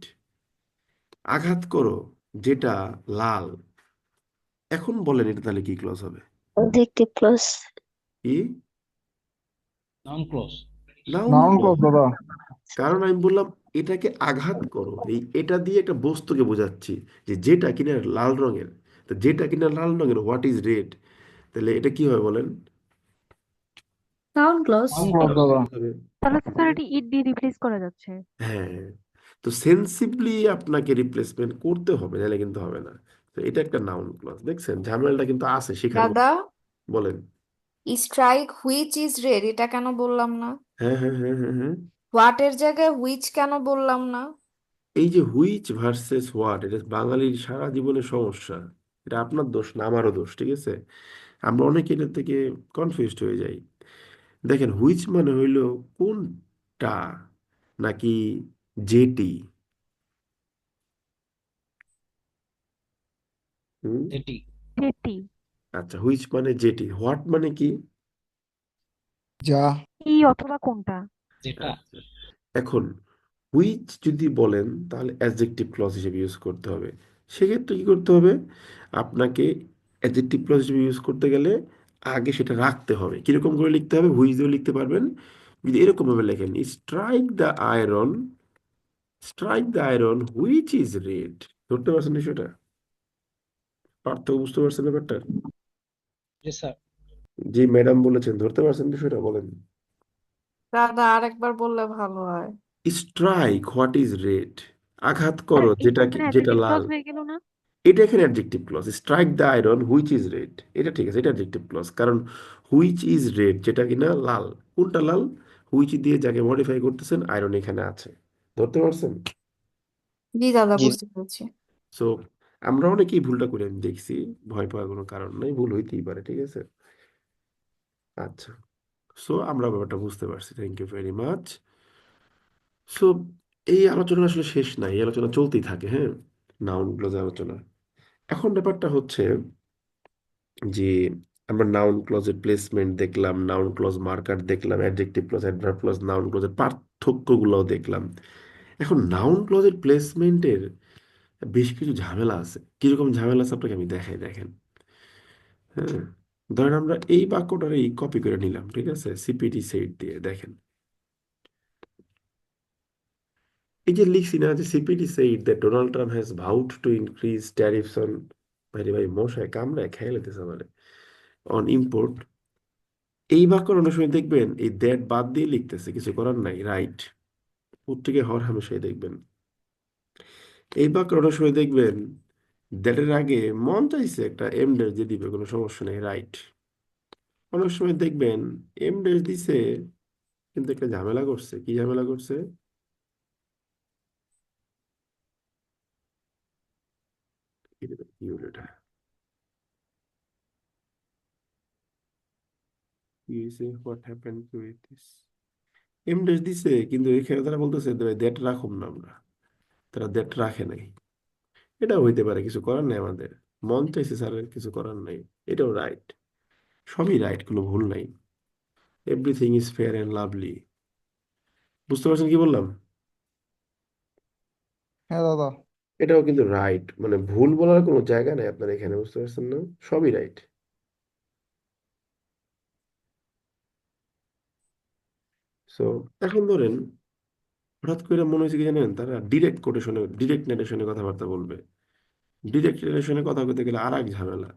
আঘাত করো যেটা লাল। এখন বলেন এটা তাহলে কি ক্লজ হবে? Objective clause. কি? Noun clause. Noun noun clause. Clause দাদা। কারণ আমি বললাম এটাকে আঘাত করো, এটা দিয়ে একটা বস্তুকে বোঝাচ্ছি যে যেটা কিনা লাল রঙের, তো যেটা কিনা লাল রঙের হোয়াট ইজ রেড, তাহলে এটা কি হবে বলেন? Noun clause. নাউন ক্লজ দাদা। কি হবে? তাহলে তো স্যার তাহলে এটি ইট দিয়ে রিপ্লেস করা যাচ্ছে। হ্যাঁ, তো সেন্সিবলি আপনাকে রিপ্লেসমেন্ট করতে হবে, নাহলে কিন্তু হবে না। তো এটা একটা নাউন ক্লজ, দেখছেন ঝামেলাটা কিন্তু আছে শেখার মধ্যে। দাদা, বলেন। স্ট্রাইক হুইচ ইজ রেড এটা কেন বললাম না? হ্যাঁ, হ্যাঁ, হ্যাঁ, হ্যাঁ, হ্যাঁ। হোয়াটের জায়গায় হুইচ কেন বললাম না? এই যে হুইচ ভার্সেস হোয়াট, এটা বাঙালির সারা জীবনের সমস্যা। এটা আপনার দোষ না, আমারও দোষ, ঠিক আছে? আমরা অনেকে এটা থেকে কনফিউজড হয়ে যাই। দেখেন, হুইচ মানে হইল কোনটা, নাকি যেটি। হুম। এটি। যেটি। আচ্ছা, হুইচ মানে যেটি, হোয়াট মানে কি? যা। কি অথবা কোনটা। যেটা। আচ্ছা, এখন হুইচ যদি বলেন তাহলে অ্যাডজেক্টিভ ক্লজ হিসেবে ইউজ করতে হবে। সেক্ষেত্রে কি করতে হবে? আপনাকে অ্যাডজেক্টিভ ক্লজ হিসেবে ইউজ করতে গেলে আগে সেটা রাখতে হবে। কিরকম করে লিখতে হবে? হুইচ দিয়েও লিখতে পারবেন, যদি এরকম ভাবে লেখেন, strike the iron which is red. ধরতে পারছেন বিষয়টা? পার্থক্য বুঝতে পারছেন ব্যাপারটা? জি স্যার। জি ম্যাডাম বলেছেন, ধরতে পারছেন বিষয়টা? বলেন। দাদা আরেকবার বললে ভালো হয়। স্ট্রাইক হোয়াট ইজ রেড, আঘাত স্যার করো এটা যেটা এখানে যেটা অ্যাডজেক্টিভ লাল। ক্লজ হয়ে গেল না? এটা এখানে adjective clause, strike the iron which is red, এটা ঠিক আছে, এটা অ্যাডজেক্টিভ ক্লজ। কারণ হুইচ ইজ রেড যেটা কিনা লাল, কোনটা লাল? হুইচ দিয়ে যাকে মডিফাই করতেছেন আয়রন এখানে আছে। ধরতে পারছেন? জি দাদা, জি। বুঝতে পেরেছি। সো আমরা অনেকেই ভুলটা করে, আমি দেখছি, ভয় পাওয়ার কোনো কারণ নেই, ভুল হইতেই পারে, ঠিক আছে? আচ্ছা, সো আমরা ব্যাপারটা বুঝতে পারছি, thank you very much. So এই আলোচনা আসলে শেষ নাই, এই আলোচনা চলতেই থাকে, হ্যাঁ, নাউন ক্লজের আলোচনা। এখন ব্যাপারটা হচ্ছে যে আমরা নাউন ক্লজের প্লেসমেন্ট দেখলাম, নাউন ক্লজ মার্কার দেখলাম, adjective clause, adverb clause, noun ক্লজের পার্থক্যগুলোও দেখলাম। এখন নাউন ক্লজের প্লেসমেন্টের বেশ কিছু ঝামেলা আছে। কিরকম ঝামেলা আছে আপনাকে আমি দেখাই, দেখেন। হ্যাঁ, ধরেন আমরা এই বাক্যটার এই কপি করে নিলাম, ঠিক আছে, সিপিটি সেট দিয়ে, দেখেন। এই যে লিখছি না যে CPT said that Donald Trump has vowed to increase tariffs on, ভাই রে ভাই মশায় কামড়ায় খেয়ে লেতেছে আমারে, অন ইম্পোর্ট। এই বাক্যর অনেক সময় দেখবেন এই দ্যাট বাদ দিয়ে লিখতেছে, কিছু করার নাই, রাইট। প্রত্যেকে হর হামেশাই দেখবেন এই বাক্যর অনেক সময় দেখবেন দ্যাটের আগে মন চাইছে একটা এম ড্যাশ দিয়ে দিবে, কোনো সমস্যা নেই, রাইট। অনেক সময় দেখবেন এম ড্যাশ দিছে কিন্তু একটা ঝামেলা করছে। কি ঝামেলা করছে? কি হলো এটা? কি হয়েছে? What happened to this? Em dash দিছে কিন্তু এখানে তারা বলতেছে দ্যাট রাখুন না আমরা, তারা দ্যাট রাখে নাই। এটাও হইতে পারে, কিছু করার নাই আমাদের, মন চাইছে স্যারের, কিছু করার নাই। এটাও রাইট, সবই রাইট, কোনো ভুল নাই। Everything is fair and lovely. বুঝতে পারছেন কি বললাম? হ্যাঁ দাদা। এটাও কিন্তু রাইট, মানে ভুল বলার কোনো জায়গা নাই আপনার এখানে, বুঝতে পারছেন না? সবই রাইট। সো এখন ধরেন হঠাৎ করে মনে হয়েছে কি জানেন, তারা ডিরেক্ট কোটেশনে, ডিরেক্ট নেরেশনে কথাবার্তা বলবে। ডিরেক্ট নেরেশনে কথা বলতে গেলে আর এক ঝামেলা।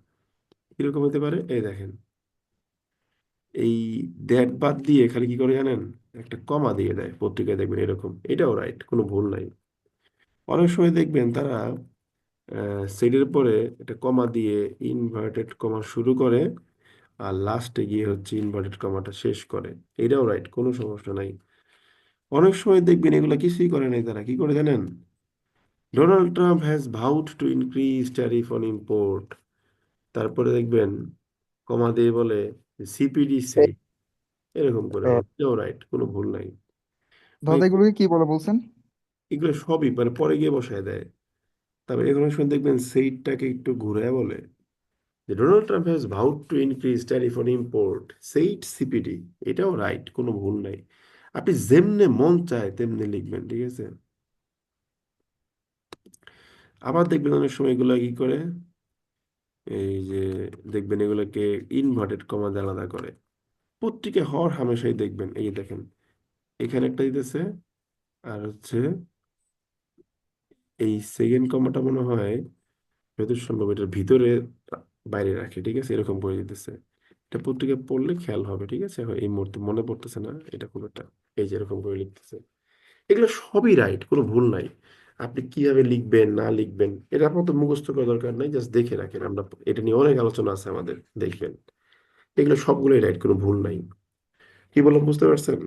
কিরকম হতে পারে? এই দেখেন, এই দ্যাট বাদ দিয়ে খালি কি করে জানেন, একটা কমা দিয়ে দেয়, পত্রিকায় দেখবেন এরকম। এটাও রাইট, কোনো ভুল নাই। অনেক সময় দেখবেন তারা সেটের পরে একটা কমা দিয়ে ইনভার্টেড কমা শুরু করে, আর লাস্টে গিয়ে হচ্ছে ইনভার্টেড কমাটা শেষ করে। এটাও রাইট, কোনো সমস্যা নাই। অনেক সময় দেখবেন এগুলা কিছুই করে নাই, তারা কি করে জানেন, Donald Trump has vowed to increase tariff on import, তারপরে দেখবেন কমা দিয়ে বলে সিপিডি সেই, এরকম করে বলে। এটাও রাইট, কোনো ভুল নাই। ভাই দাদা এগুলোকে কি বলে বলছেন? এগুলো সবই মানে পরে গিয়ে বসায় দেয়। তারপরে এগুলো শুনে দেখবেন সেইটটাকে একটু ঘুরে বলে যে Donald Trump has vowed to increase tariff on import said CPD. এটাও রাইট, কোনো ভুল নাই। আপনি যেমনে মন চায় তেমনি লিখবেন, ঠিক আছে। আবার দেখবেন অনেক সময় এগুলো কি করে, এই যে দেখবেন এগুলোকে ইনভার্টেড কমা দিয়ে আলাদা করে। পত্রিকা হওয়ার হামেশাই দেখবেন, এই যে দেখেন এখানে একটা দিতেছে, আর হচ্ছে এই সেকেন্ড কমাটা মনে হয় যত সম্ভব এটার ভিতরে বাইরে রাখে, ঠিক আছে, এরকম করে দিতেছে। এটা পত্রিকা পড়লে খেয়াল হবে, ঠিক আছে। এখন এই মুহূর্তে মনে পড়তেছে না এটা কোন একটা, এই যে এরকম করে লিখতেছে। এগুলো সবই রাইট, কোনো ভুল নাই। আপনি কিভাবে লিখবেন না লিখবেন এটা আপনার তো মুখস্থ করার দরকার নাই, জাস্ট দেখে রাখেন। আমরা এটা নিয়ে অনেক আলোচনা আছে আমাদের, দেখবেন এগুলো সবগুলোই রাইট, কোনো ভুল নাই। কি বললাম বুঝতে পারছেন?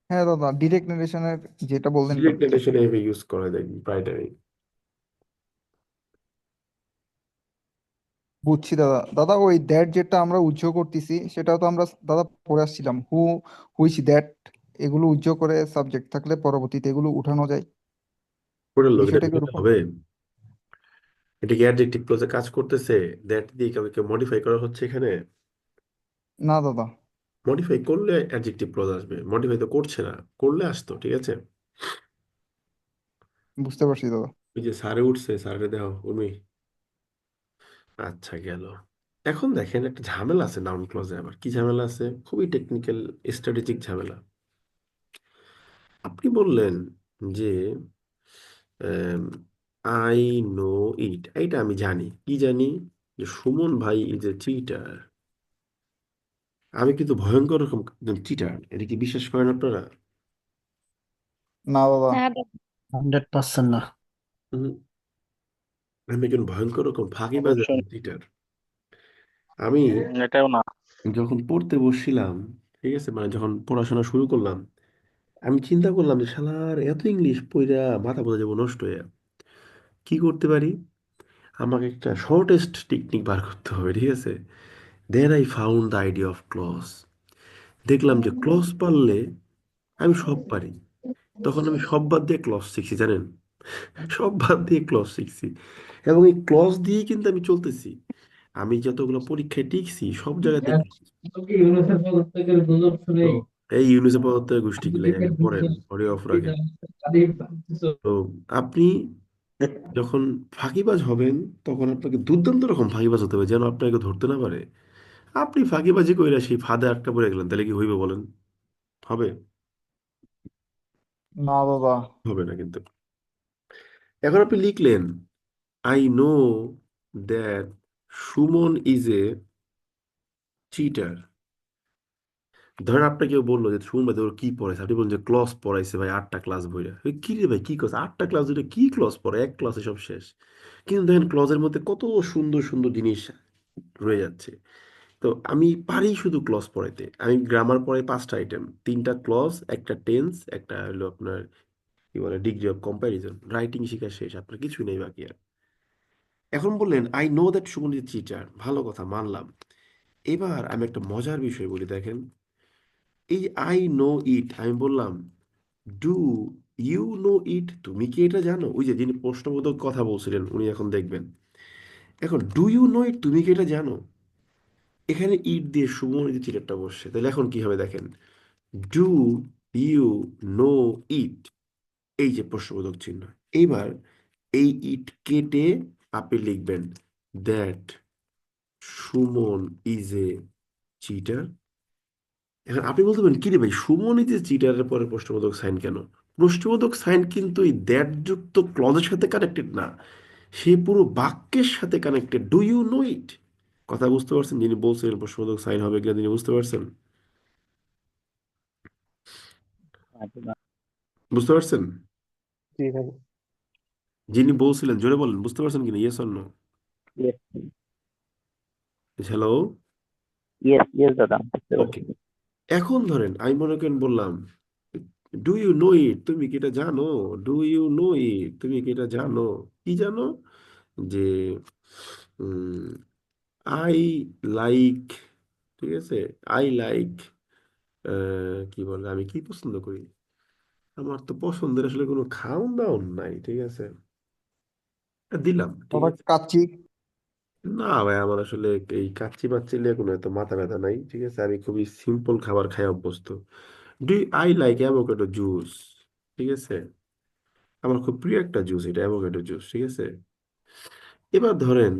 হ্যাঁ দাদা, ডিরেক্ট নারেশনের যেটা বললেন এটা ডিরেক্ট বুঝতে নেটেশনে এভাবে ইউজ করা দেখবেন প্রায় টাইম। বুঝছি দাদা। দাদা ওই দ্যাট যেটা আমরা উজ্জ্ব করতেছি সেটা তো আমরা দাদা পড়ে আসছিলাম, হুইচ দ্যাট, এগুলো উজ্জ্ব করে সাবজেক্ট থাকলে পরবর্তীতে এগুলো উঠানো যায়। ওটার লোক এটা বিষয়টা কি বোঝাতে ওরকম? হবে। এটা কি অ্যাডজেক্টিভ ক্লজে কাজ করতেছে? দ্যাট দিয়ে কাউকে মডিফাই করা হচ্ছে এখানে। না দাদা। মডিফাই করলে অ্যাডজেক্টিভ ক্লজ আসবে, মডিফাই তো করছে না, করলে আসতো, ঠিক আছে। বুঝতে পারছি দাদা। ওই যে স্যারে উঠছে, স্যারে দেখো উর্মি। আচ্ছা গেল। এখন দেখেন একটা ঝামেলা আছে নাউন ক্লজে, আবার কি ঝামেলা আছে, খুবই টেকনিক্যাল স্ট্র্যাটেজিক ঝামেলা। আপনি বললেন যে আই নো ইট, এইটা আমি জানি, কি জানি, যে সুমন ভাই ইজ এ চিটার। আমি কিন্তু ভয়ঙ্কর রকম চিটার, এটা কি বিশ্বাস করেন আপনারা? না দাদা। হ্যাঁ দাদা। 100% না। হুম, আমি একজন ভয়ঙ্কর রকম ফাঁকিবাজ অবশ্যই এবং চিটার। আমি এটাও না। যখন পড়তে বসছিলাম, ঠিক আছে, মানে যখন পড়াশোনা শুরু করলাম, আমি চিন্তা করলাম যে শালার এত ইংলিশ পড়া মাথা বোঝা যাবো নষ্ট হয়ে, কি করতে পারি, আমাকে একটা শর্টেস্ট টেকনিক বার করতে হবে, ঠিক আছে। Then I found the idea of clause. দেখলাম যে ক্লজ পারলে আমি সব পারি। তখন আমি সব বাদ দিয়ে ক্লজ শিখছি, জানেন, সব বাদ দিয়ে ক্লজ শিখছি। এবং এই ক্লজ দিয়েই কিন্তু আমি চলতেছি। আমি যতগুলো পরীক্ষায় টিকছি সব জায়গাতে ক্লজ। তো এই ইউনিসেফ পদার্থের গোষ্ঠী গুলো পড়েন, পড়ে অফ রাখেন। তো আপনি যখন ফাঁকিবাজ হবেন, তখন আপনাকে দুর্দান্ত রকম ফাঁকিবাজ হতে হবে যেন আপনাকে ধরতে না পারে। আপনি ফাঁকিবাজি কইরা সেই ফাঁদে আটকা পড়ে গেলেন, তাহলে কি হইবে বলেন? হবে? না দাদা। হবে না কিন্তু। এখন আপনি লিখলেন I know that Suman is a cheater. ধরেন আপনাকে কেউ বললো যে সুমন ভাই তোর কি পড়াইছে, আপনি বললেন যে ক্লাস পড়াইছে ভাই 8টা ক্লাস বইরা। কি রে ভাই কি করছে, 8টা ক্লাস ধরে কি ক্লাস পড়ে, এক ক্লাসে সব শেষ। কিন্তু দেখেন ক্লজের মধ্যে কত সুন্দর সুন্দর জিনিস রয়ে যাচ্ছে। তো আমি পারি শুধু ক্লজ পড়াইতে, আমি গ্রামার পড়াই 5টা আইটেম, 3টা ক্লজ, একটা টেন্স, একটা হলো আপনার কি বলে ডিগ্রি অফ কম্প্যারিজন, রাইটিং শিখা শেষ, আপনার কিছুই নেই বাকি আর। এখন বললেন I know that Suman is cheater, ভালো কথা মানলাম। এবার আমি একটা মজার বিষয় বলি, দেখেন এই আই নো ইট আমি বললাম, ডু ইউ নো ইট, তুমি কি এটা জানো? ওই যে যিনি প্রশ্নবোধক কথা বলছিলেন উনি এখন দেখবেন। এখন ডু ইউ নো ইট, তুমি কি এটা জানো, এখানে ইট দিয়ে সুমন এই যে চিটারটা বসছে, তাহলে এখন কি হবে দেখেন, ডু ইউ নো ইট, এই যে প্রশ্নবোধক চিহ্ন। এইবার এই ইট কেটে আপনি লিখবেন that Suman is a cheater. এখন আপনি বলতে পারেন কি রে ভাই সুমন ইজ এ চিটারের পরে প্রশ্নবোধক সাইন কেন? প্রশ্নবোধক সাইন কিন্তু এই দ্যাট যুক্ত ক্লজের সাথে কানেক্টেড না, সে পুরো বাক্যের সাথে কানেক্টেড। ডু ইউ নো ইট, কথা বুঝতে পারছেন? যিনি বলছিলেন প্রশ্নবোধক সাইন হবে কিনা তিনি বুঝতে পারছেন? বুঝতে পারছেন? জি ভাই। যিনি বলছিলেন জোরে বলেন, বুঝতে পারছেন কিনা, yes or no? Yes, hello. Yes, yes দাদা, বুঝতে ওকে। পারছি। এখন ধরেন আমি মনে করেন বললাম ডু ইউ নো ইট, তুমি কি এটা জানো? ডু ইউ নো ইট, তুমি কি এটা জানো? কি জানো? যে আই লাইক, ঠিক আছে, আই লাইক কি বলে, আমি কি পছন্দ করি? আমার তো পছন্দের আসলে কোনো খাওন দাওন নাই, ঠিক আছে? দিলাম, ঠিক দাদা আছে। কাচ্চি। না ভাই, আমার আসলে এই কাচ্চি বাচ্চি নিয়ে কোনো এত মাথা ব্যথা নাই, ঠিক আছে। আমি খুবই সিম্পল খাবার খাই অভ্যস্ত। Do I like avocado juice, ঠিক আছে। আমার খুব প্রিয় একটা জুস এটা, অ্যাভোকাডো জুস, ঠিক আছে। এবার ধরেন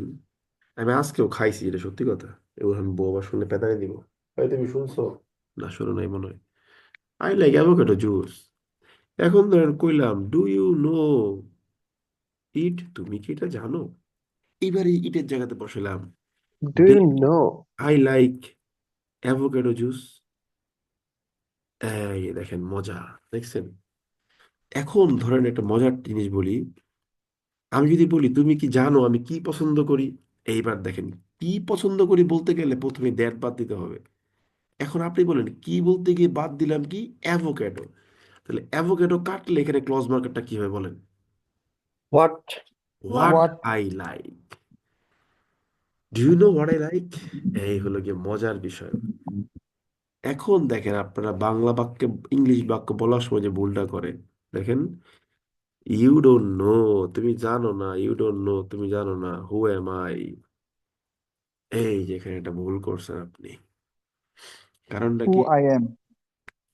আমি আজকেও খাইছি, এটা সত্যি কথা। এবার আমি বউ আবার শুনলে পেদানি দিব। ভাই তুমি শুনছো? না, শোনো নাই মনে হয়। I like avocado juice. এখন ধরেন কইলাম, ডু ইউ নো ইট, তুমি কি এটা জানো? এবারে ইটের জায়গাতে বসালাম, do do you know? I like avocado juice. এই দেখেন মজা, দেখছেন? এখন ধরেন একটা মজার জিনিস বলি। আমি যদি বলি তুমি কি জানো আমি কি পছন্দ করি, এইবার দেখেন, কি পছন্দ করি বলতে গেলে প্রথমে দ্যাট বাদ দিতে হবে। এখন আপনি বলেন কি বলতে গিয়ে বাদ দিলাম কি? অ্যাভোক্যাডো। তাহলে অ্যাভোক্যাডো কাটলে এখানে ক্লজ মার্কারটা কি হবে বলেন? What? What what. I like. Do you know what I like? এই হলো গিয়ে মজার বিষয়। এখন দেখেন আপনারা বাংলা বাক্যে ইংলিশ বাক্য বলার সময় যে ভুলটা করে, দেখেন, ইউ ডোন্ট নো, তুমি জানো না, ইউ ডোন্ট নো, তুমি জানো না, হু এম আই। এই যেখানে একটা ভুল করছেন আপনি। কারণটা হু কি? I am.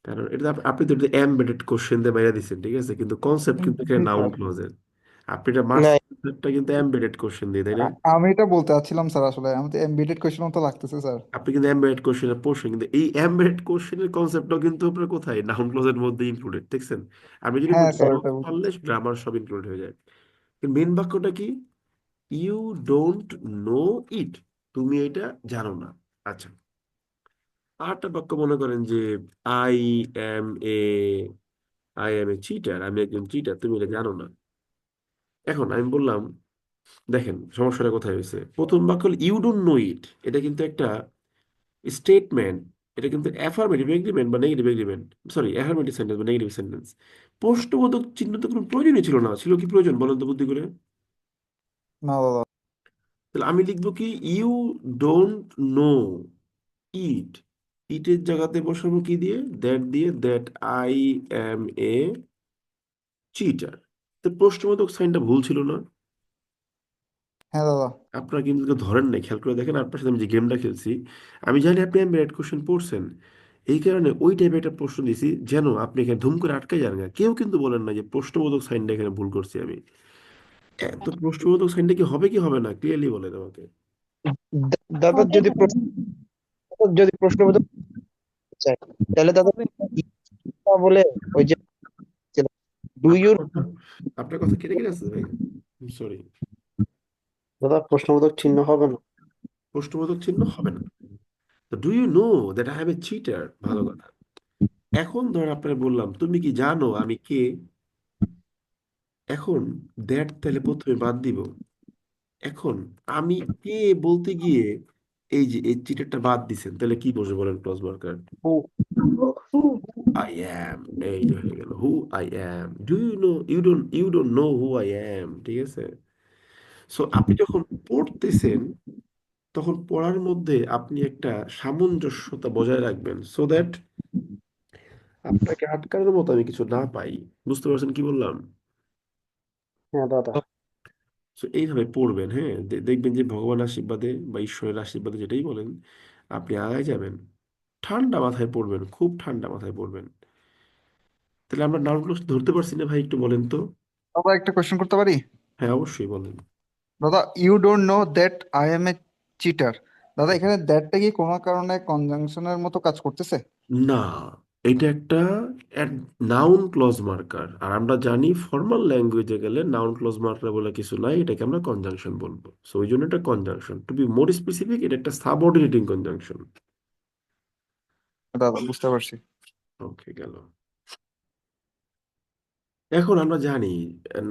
কারণ এটা আপনি তো এমবেডেড কোশ্চেন দিয়ে বাইরে দিচ্ছেন, ঠিক আছে, কিন্তু কনসেপ্ট কিন্তু এখানে নাউন ক্লজের। আপনি এটা না, মার্কসটা কিন্তু এমবেডেড কোশ্চেন দিয়ে, তাই না? আমি এটা বলতে চাচ্ছিলাম স্যার, আসলে আমি তো এমবিডেড কোয়েশ্চেন মতো লাগতেছে স্যার। আপনি কিন্তু এমবেডেড কোশ্চেনে পড়ছেন, কিন্তু এই এমবেডেড কোশ্চেনের কনসেপ্টটাও কিন্তু আপনার কোথায় নাউন ক্লজের মধ্যে ইনক্লুডেড, দেখছেন? আমি যদি হ্যাঁ বলি স্যার, ওটা বরফ বুঝতে পারলে পারছি। গ্রামার সব ইনক্লুড হয়ে যায়। কিন্তু মেন বাক্যটা কি? ইউ ডোন্ট নো ইট, তুমি এটা জানো না। আচ্ছা, আরেকটা বাক্য মনে করেন যে I am A I am a cheater, আমি একজন চিটার, তুমি এটা জানো না। এখন আমি বললাম, দেখেন সমস্যাটা কোথায় হয়েছে। প্রথম বাক্য হল ইউ ডোন্ট নো ইট, এটা কিন্তু একটা স্টেটমেন্ট, এটা কিন্তু অ্যাফার্মেটিভ এগ্রিমেন্ট বা negative agreement, sorry affirmative sentence বা নেগেটিভ সেন্টেন্স। প্রশ্নবোধক চিহ্ন তো কোনো প্রয়োজনই ছিল না, ছিল কি প্রয়োজন বলেন তো বুদ্ধি করে? না দাদা। তাহলে আমি লিখবো কি, ইউ ডোন্ট নো ইট, ইটের জায়গাতে বসাবো কি দিয়ে? দ্যাট দিয়ে, that I am a cheater. তো প্রশ্নবোধক সাইনটা ভুল ছিল না? হ্যাঁ দাদা। আপনারা কিন্তু কেউ ধরেন নাই, খেয়াল করে দেখেন আপনার সাথে আমি যে গেমটা খেলছি। আমি জানি আপনি এমবিএড কোশ্চেন পড়ছেন, এই কারণে ওই টাইপের একটা প্রশ্ন দিছি যেন আপনি এখানে ধুম করে আটকে যান না। কেউ কিন্তু বলেন না যে প্রশ্নবোধক সাইনটা এখানে ভুল করছি আমি। তো প্রশ্নবোধক সাইনটা কি হবে না, ক্লিয়ারলি বলেন আমাকে। দাদা যদি প্রশ্নবোধক চাই, তাহলে দাদা হবে। ইটা বলে ওই যে ডু ইউ, আপনার কথা আপনার কথা কেটে কেটে আসছে ভাই, সরি। দাদা প্রশ্নবোধক চিহ্ন হবে না। প্রশ্নবোধক চিহ্ন হবে না। তো do you know that I am a cheater, ভালো কথা। এখন ধর আপনার বললাম তুমি কি জানো আমি কে। এখন দ্যাট তাহলে প্রথমে বাদ দিব। এখন আমি কে বলতে গিয়ে এই যে এই চিটারটা বাদ দিছেন, তাহলে কি বসে বলেন clause marker? Who. I am, এই যে হয়ে গেল who I am. Do you know, you don't know who I am, ঠিক আছে। সো আপনি যখন পড়তেছেন তখন পড়ার মধ্যে আপনি একটা সামঞ্জস্যতা বজায় রাখবেন, সো দ্যাট আপনাকে আটকানোর মতো আমি কিছু না পাই। বুঝতে পারছেন কি বললাম? হ্যাঁ দাদা। তো এইভাবে পড়বেন, হ্যাঁ, দেখবেন যে ভগবানের আশীর্বাদে বা ঈশ্বরের আশীর্বাদে যেটাই বলেন, আপনি আগায় যাবেন। ঠান্ডা মাথায় পড়বেন, খুব ঠান্ডা মাথায় পড়বেন। তাহলে আমরা নাউনগুলো ধরতে পারছি না ভাই, একটু বলেন তো। দাদা একটা কোয়েশ্চেন করতে পারি? হ্যাঁ অবশ্যই বলেন। দাদা you don't know that I am a cheater, দাদা এখানে দ্যাটটা কি কোনো কারণে কনজাংশনের মতো কাজ করতেছে? না, এটা একটা নাউন ক্লজ মার্কার, আর আমরা জানি ফর্মাল ল্যাঙ্গুয়েজে গেলে নাউন ক্লজ মার্কার বলে কিছু নাই, এটাকে আমরা কনজাংশন বলবো। সো ওই জন্য এটা conjunction, to be more specific এটা একটা সাবঅর্ডিনেটিং কনজাংশন। দাদা বুঝতে পারছি। ওকে, গেল। এখন আমরা জানি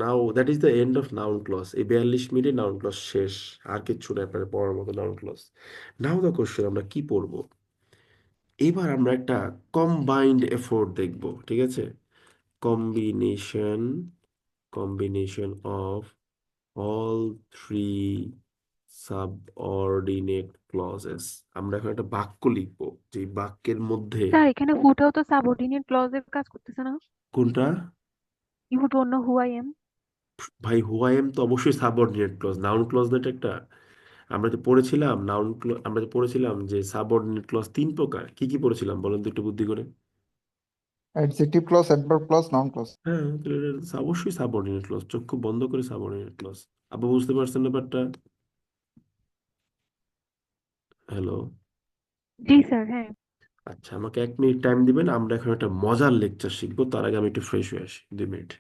now that is the end of noun clause. এই 42 মিনিটে নাউন ক্লজ শেষ, আর কিচ্ছু নাই আপনার পড়ার মতো noun clause. Now the question, আমরা কি পড়বো? এবার আমরা একটা কম্বাইন্ড এফোর্ট দেখব, ঠিক আছে। Combination, combination of all three subordinate clauses. আমরা এখন একটা বাক্য লিখবো, যে বাক্যের মধ্যে স্যার এখানে হুটাও তো সাবঅর্ডিনেট ক্লজের কাজ করতেছে না? কোনটা? You don't know who I am. ভাই হুয়াইএম তো অবশ্যই সাবঅর্ডিনেট ক্লজ, নাউন ক্লজ না এটা একটা। আমরা যে পড়েছিলাম আমরা যে পড়েছিলাম যে সাবঅর্ডিনেট ক্লজ তিন প্রকার, কি কি পড়েছিলাম বলেন তো একটু বুদ্ধি করে। Adjective clause, adverb clause, noun clause. হ্যাঁ, তাহলে এটা অবশ্যই সাবঅর্ডিনেট ক্লজ, চক্ষু বন্ধ করে সাবঅর্ডিনেট ক্লজ। আবার বুঝতে পারছেন ব্যাপারটা? হ্যালো। জি স্যার, হ্যাঁ। আচ্ছা, আমাকে 1 মিনিট টাইম দিবেন, আমরা এখন একটা মজার লেকচার শিখবো, তার আগে আমি একটু ফ্রেশ হয়ে আসি, 2 মিনিট।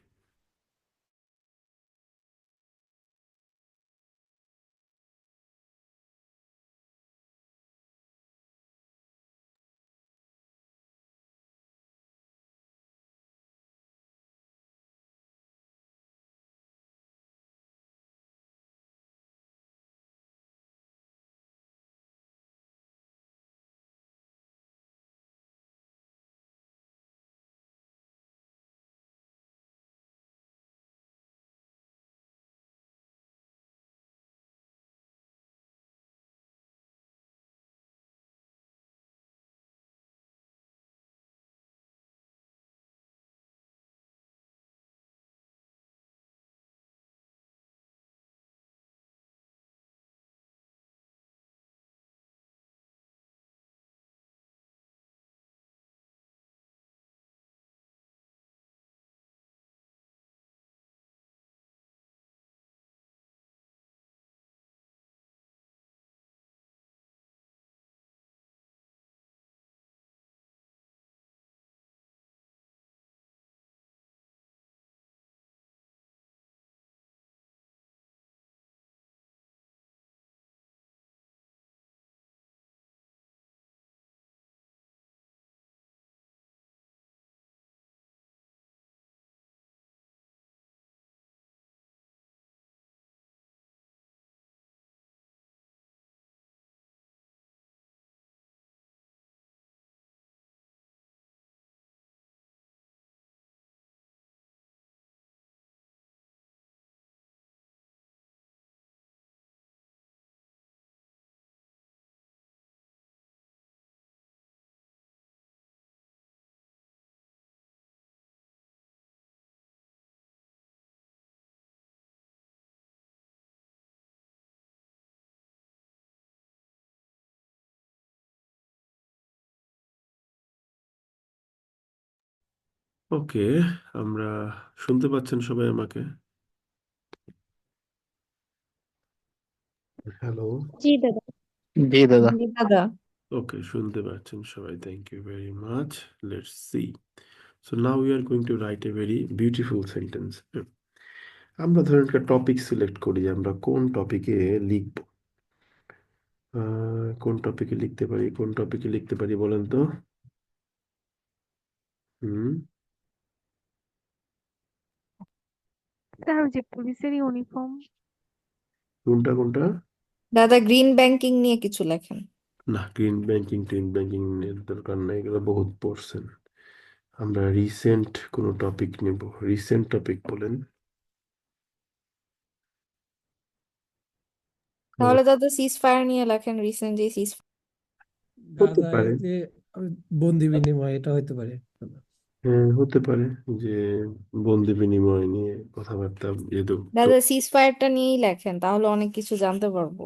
ওকে, আমরা শুনতে পাচ্ছেন সবাই আমাকে? হ্যালো। জি দাদা। জি দাদা। জি দাদা। ওকে, শুনতে পাচ্ছেন সবাই, thank you very much. Let's see. So now we are going to write a very beautiful sentence. আমরা ধরেন একটা টপিক সিলেক্ট করি, আমরা কোন টপিকে লিখব। কোন টপিকে লিখতে পারি, কোন টপিকে লিখতে পারি বলেন তো? হুম। স্যার ওই যে পুলিশের ইউনিফর্ম। কোনটা কোনটা? দাদা গ্রিন ব্যাংকিং নিয়ে কিছু লেখেন। না, গ্রিন ব্যাংকিং এর দরকার নাই, এগুলো বহুত পড়ছেন। আমরা রিসেন্ট কোনো টপিক নেব, রিসেন্ট টপিক বলেন। তাহলে দাদা সিজ ফায়ার নিয়ে লেখেন, রিসেন্ট যে সিজ। হতে দাদা পারে। এই যে বন্দি বিনিময় এটা হইতে পারে। হ্যাঁ, হতে পারে যে বন্দি বিনিময় নিয়ে কথাবার্তা, যেহেতু। দাদা সিজ ফায়ারটা নিয়েই লেখেন, তাহলে অনেক কিছু জানতে পারবো।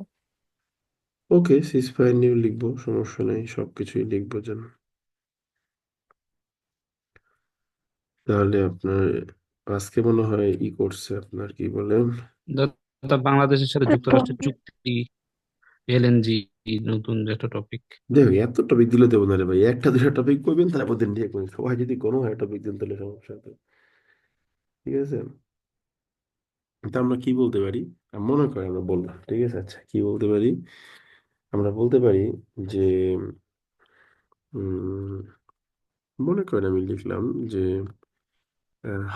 ওকে, সিসফায়ার নিয়ে লিখবো, সমস্যা নেই, সবকিছুই লিখবো যেন। তাহলে আপনার আজকে মনে হয় করছে, আপনার কি বলেন? দাদা বাংলাদেশের সাথে স্যার যুক্তরাষ্ট্রের বন্দি। চুক্তি, এলএনজি, নতুন একটা টপিক। দেখো, এত টপিক দিলে দেবো না রে ভাই, একটা দুটা টপিক করবেন, তারপর দিন দিয়ে করবেন, সবাই যদি কোনো হয় টপিক দিন তাহলে সমস্যা তো। ঠিক আছে, তা আমরা কি বলতে পারি? মনে করেন আমরা বললাম, ঠিক আছে, আচ্ছা কি বলতে পারি? আমরা বলতে পারি যে উম, মনে করেন আমি লিখলাম যে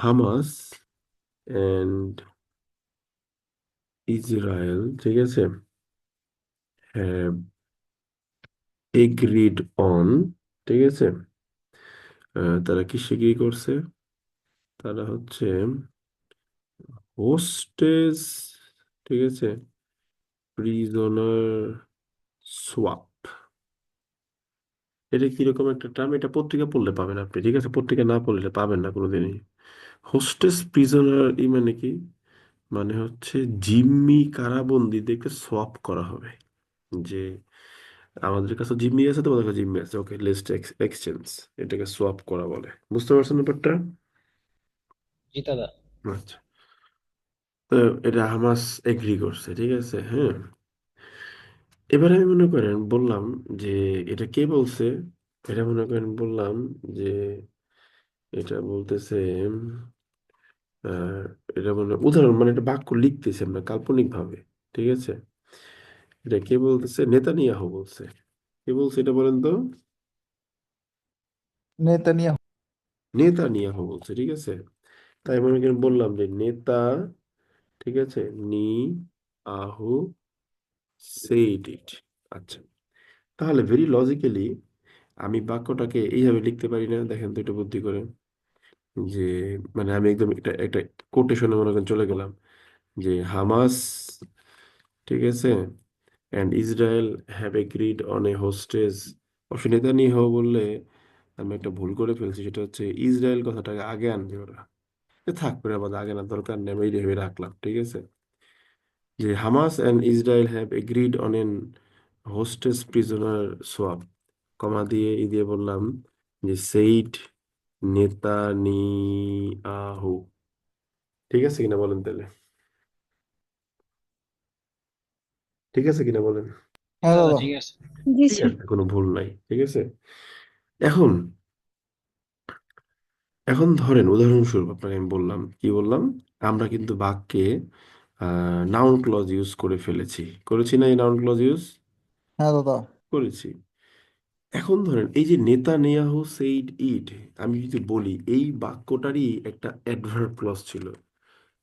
হামাস এন্ড ইসরায়েল, ঠিক আছে, হ্যাভ এগ্রিড অন, ঠিক আছে, তারা কি এগ্রি করছে? তারা হচ্ছে হোস্টেজ, ঠিক আছে, প্রিজনার সোয়াপ, এটা কিরকম একটা টার্ম? এটা পত্রিকা পড়লে পাবেন আপনি, ঠিক আছে? পত্রিকা না পড়লে পাবেন না কোনোদিনই। হোস্টেস প্রিজনার মানে কি? মানে হচ্ছে জিম্মি কারাবন্দীদেরকে সোয়াপ করা হবে। যে আমাদের কাছে জিম্মি আছে, তোমাদের কাছে জিম্মি আছে, ওকে লেটস এক্সচেঞ্জ, এটাকে সোয়াপ করা বলে। বুঝতে পারছেন ব্যাপারটা? জি দাদা। আচ্ছা, তো এটা হামাস এগ্রি করছে, ঠিক আছে, হ্যাঁ। এবার আমি মনে করেন বললাম যে এটা কে বলছে, এটা মনে করেন বললাম যে এটা বলতেছে আহ এটা মানে উদাহরণ, মানে একটা বাক্য লিখতেছি আমরা কাল্পনিক ভাবে, ঠিক আছে? এটা কে বলতেছে? নেতানিয়াহু বলছে। কে বলছে এটা বলেন তো? নেতানিয়াহু। নেতানিয়াহু বলছে, ঠিক আছে। তাই মনে করেন বললাম যে নেতা, ঠিক আছে, নি আহু সেইড ইট। আচ্ছা, তাহলে ভেরি লজিক্যালি আমি বাক্যটাকে এইভাবে লিখতে পারি না? দেখেন তো একটু বুদ্ধি করে। যে মানে আমি একদম একটা একটা কোটেশনে মনে করেন চলে গেলাম যে হামাস, ঠিক আছে, and Israel have agreed on A hostess. অবশ্য নেতানিয়াহু বললে আমি একটা ভুল করে ফেলছি, সেটা হচ্ছে ইসরায়েল কথাটাকে আগে আনবে ওরা। থাক, করে আমাদের আগে না, দরকার নেই, আমি এইভাবে রাখলাম, ঠিক আছে। যে Hamas and Israel have agreed on an hostage prisoner swap, comma দিয়ে দিয়ে বললাম যে সেইড নেতানিয়াহু। ঠিক আছে কিনা বলেন তাহলে? ঠিক আছে কিনা বলেন? হ্যাঁ দাদা দাদা। ঠিক আছে। জি ঠিক স্যার। আছে, কোনো ভুল নাই, ঠিক আছে। এখন এখন ধরেন উদাহরণস্বরূপ আপনাকে আমি বললাম, কি বললাম, আমরা কিন্তু বাক্যে নাউন ক্লজ ইউজ করে ফেলেছি, করেছি না? এই নাউন ক্লজ ইউজ হ্যাঁ দাদা। করেছি। এখন ধরেন এই যে নেতানিয়াহু সেইড ইট, আমি যদি বলি এই বাক্যটারই একটা অ্যাডভার্ব ক্লজ ছিল,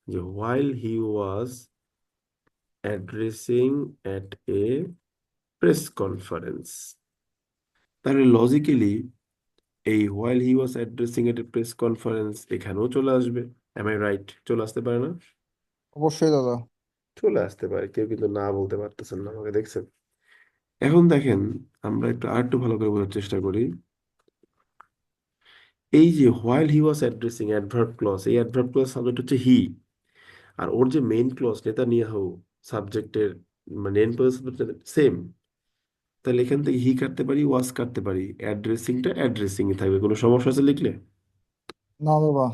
যে while he was addressing at a press conference, তাহলে লজিক্যালি এই while he was addressing at a press conference এখানেও চলে আসবে। Am I right? চলে আসতে পারে না? অবশ্যই দাদা। চলে আসতে পারে, কেউ কিন্তু না বলতে পারতেছেন না আমাকে, দেখছেন? এখন দেখেন, আমরা একটু আরেকটু ভালো করে বোঝার চেষ্টা করি। এই যে while he was addressing, adverb clause, এই অ্যাডভার্ব ক্লজ সাবজেক্ট হচ্ছে হি, আর ওর যে মেইন ক্লজ নেতানিয়াহু, সাবজেক্টের মানে মেইন পজিশন সেম। তাহলে এখান থেকে হি কাটতে পারি, ওয়াজ কাটতে পারি, অ্যাড্রেসিংটা অ্যাড্রেসিং এ থাকবে। কোনো সমস্যা আছে লিখলে? না দাদা,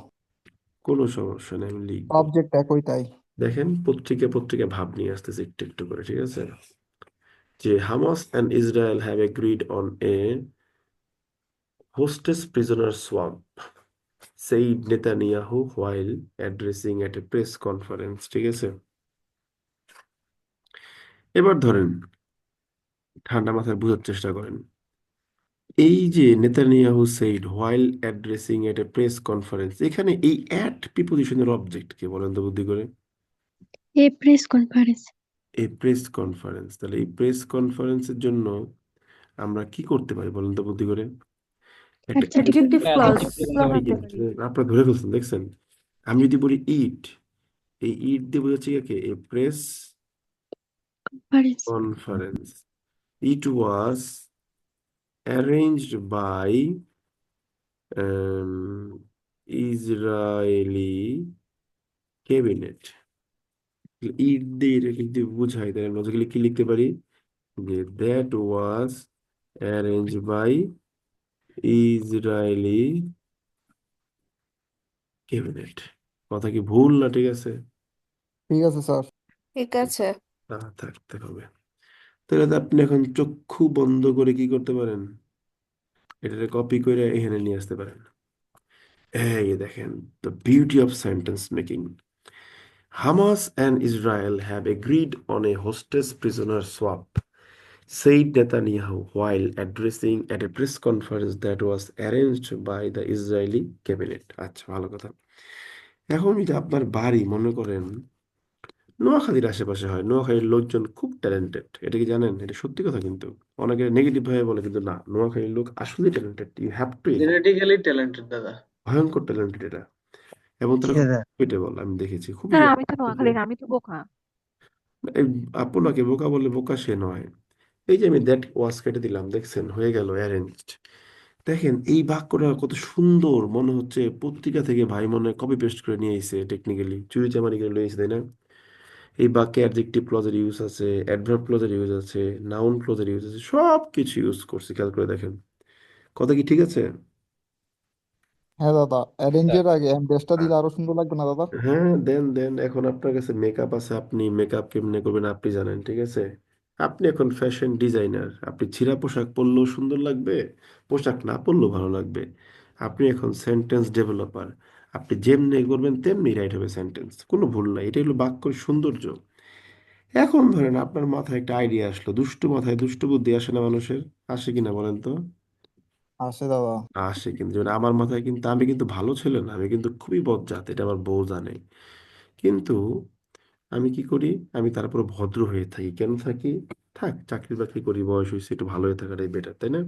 কোনো সমস্যা নেই, আমি লিখবো। সাবজেক্ট একই তাই। দেখেন পত্রিকা পত্রিকা ভাব নিয়ে আসতেছে একটু একটু করে, ঠিক আছে। যে Hamas and Israel have agreed on a hostage prisoner swap, said Netanyahu while addressing at a press conference, ঠিক আছে। এবার ধরেন ঠান্ডা মাথায় বোঝার চেষ্টা করেন। এই যে Netanyahu said while addressing at a press conference, এখানে এই at প্রিপোজিশনের অবজেক্ট কে বলেন তো বুদ্ধি করে? এ প্রেস কনফারেন্স। এই প্রেস কনফারেন্স, তাহলে এই প্রেস কনফারেন্সের জন্য আমরা কি করতে পারি বলেন তো বুদ্ধি করে? একটা অ্যাডজেক্টিভ ক্লজ লাগাতে পারি। আপনারা ধরে ফেলছেন, দেখছেন? আমি যদি বলি ইট, এই ইট দিয়ে বোঝাচ্ছি কি? A press conference. conference. It was arranged by Israeli cabinet. It দিয়ে এটা যদি বুঝাই, তাহলে লজিক্যালি কি লিখতে পারি? যে that was arrange by Israeli cabinet. কথা কি ভুল না ঠিক আছে? ঠিক আছে স্যার। ঠিক আছে। তা থাকতে হবে। তাহলে তো আপনি এখন চক্ষু বন্ধ করে কি করতে পারেন? এটাকে কপি করে এখানে নিয়ে আসতে পারেন। এই দেখেন, the beauty of sentence making. Hamas and Israel have agreed on a hostage prisoner swap, said Netanyahu while addressing at a press conference that was arranged by the Israeli cabinet. আচ্ছা, ভালো কথা। এখন যদি আপনার বাড়ি মনে করেন নোয়াখালীর আশেপাশে হয়, নোয়াখালীর লোকজন খুব ট্যালেন্টেড, এটা কি জানেন? এটা সত্যি কথা কিন্তু। অনেকে নেগেটিভ ভাবে বলে, কিন্তু না, নোয়াখালীর লোক আসলে talented, you have to, genetically talented দাদা। ভয়ঙ্কর ট্যালেন্টেড এটা। এবং জি তারা দাদা। পেটে বল, আমি দেখেছি খুবই স্যার আমি তো নোয়াখালীর, আমি তো বোকা। এই আপনাকে বোকা বললে বোকা সে নয়। এই যে আমি দ্যাট ওয়াজ কেটে দিলাম, দেখছেন হয়ে গেল অ্যারেঞ্জড। দেখেন এই বাক্যটা কত সুন্দর, মনে হচ্ছে পত্রিকা থেকে ভাই মনে কপি পেস্ট করে নিয়ে এসেছে, টেকনিক্যালি চুরি চামারি করে নিয়ে এসেছে, তাই না? এই বাক্যে অ্যাডজেক্টিভ ক্লজের ইউজ আছে, অ্যাডভার্ব ক্লজের ইউজ আছে, নাউন ক্লজের ইউজ আছে, সব কিছু ইউজ করছি, খেয়াল করে দেখেন। কথা কি ঠিক আছে? হ্যাঁ দাদা, অ্যারেঞ্জের আগে এমডেসটা দিলে আরো সুন্দর লাগবে না দাদা? হ্যাঁ, দেন দেন। এখন আপনার কাছে মেকআপ আছে, আপনি মেকআপ কেমনে করবেন আপনি জানেন, ঠিক আছে? আপনি এখন ফ্যাশন ডিজাইনার, আপনি ছিঁড়া পোশাক পরলেও সুন্দর লাগবে, পোশাক না পরলেও ভালো লাগবে। আপনি এখন সেন্টেন্স ডেভেলপার, আপনি যেমনি করবেন তেমনি রাইট হবে সেন্টেন্স, কোনো ভুল নাই। এটাই হলো বাক্যের সৌন্দর্য। এখন ধরেন আপনার মাথায় একটা আইডিয়া আসলো, দুষ্টু মাথায় দুষ্টু বুদ্ধি আসে না মানুষের? আসে কিনা বলেন তো? আসে দাদা। আসে, কিন্তু যেমন আমার মাথায়, কিন্তু আমি কিন্তু ভালো ছেলে না, আমি কিন্তু খুবই বজ্জাত, এটা আমার বউ জানে। কিন্তু আমি কি করি, আমি তারপর ভদ্র হয়ে থাকি। কেন থাকি? থাক, চাকরি বাকরি করি, বয়স হয়েছে, একটু ভালো হয়ে থাকাটাই বেটার, তাই না?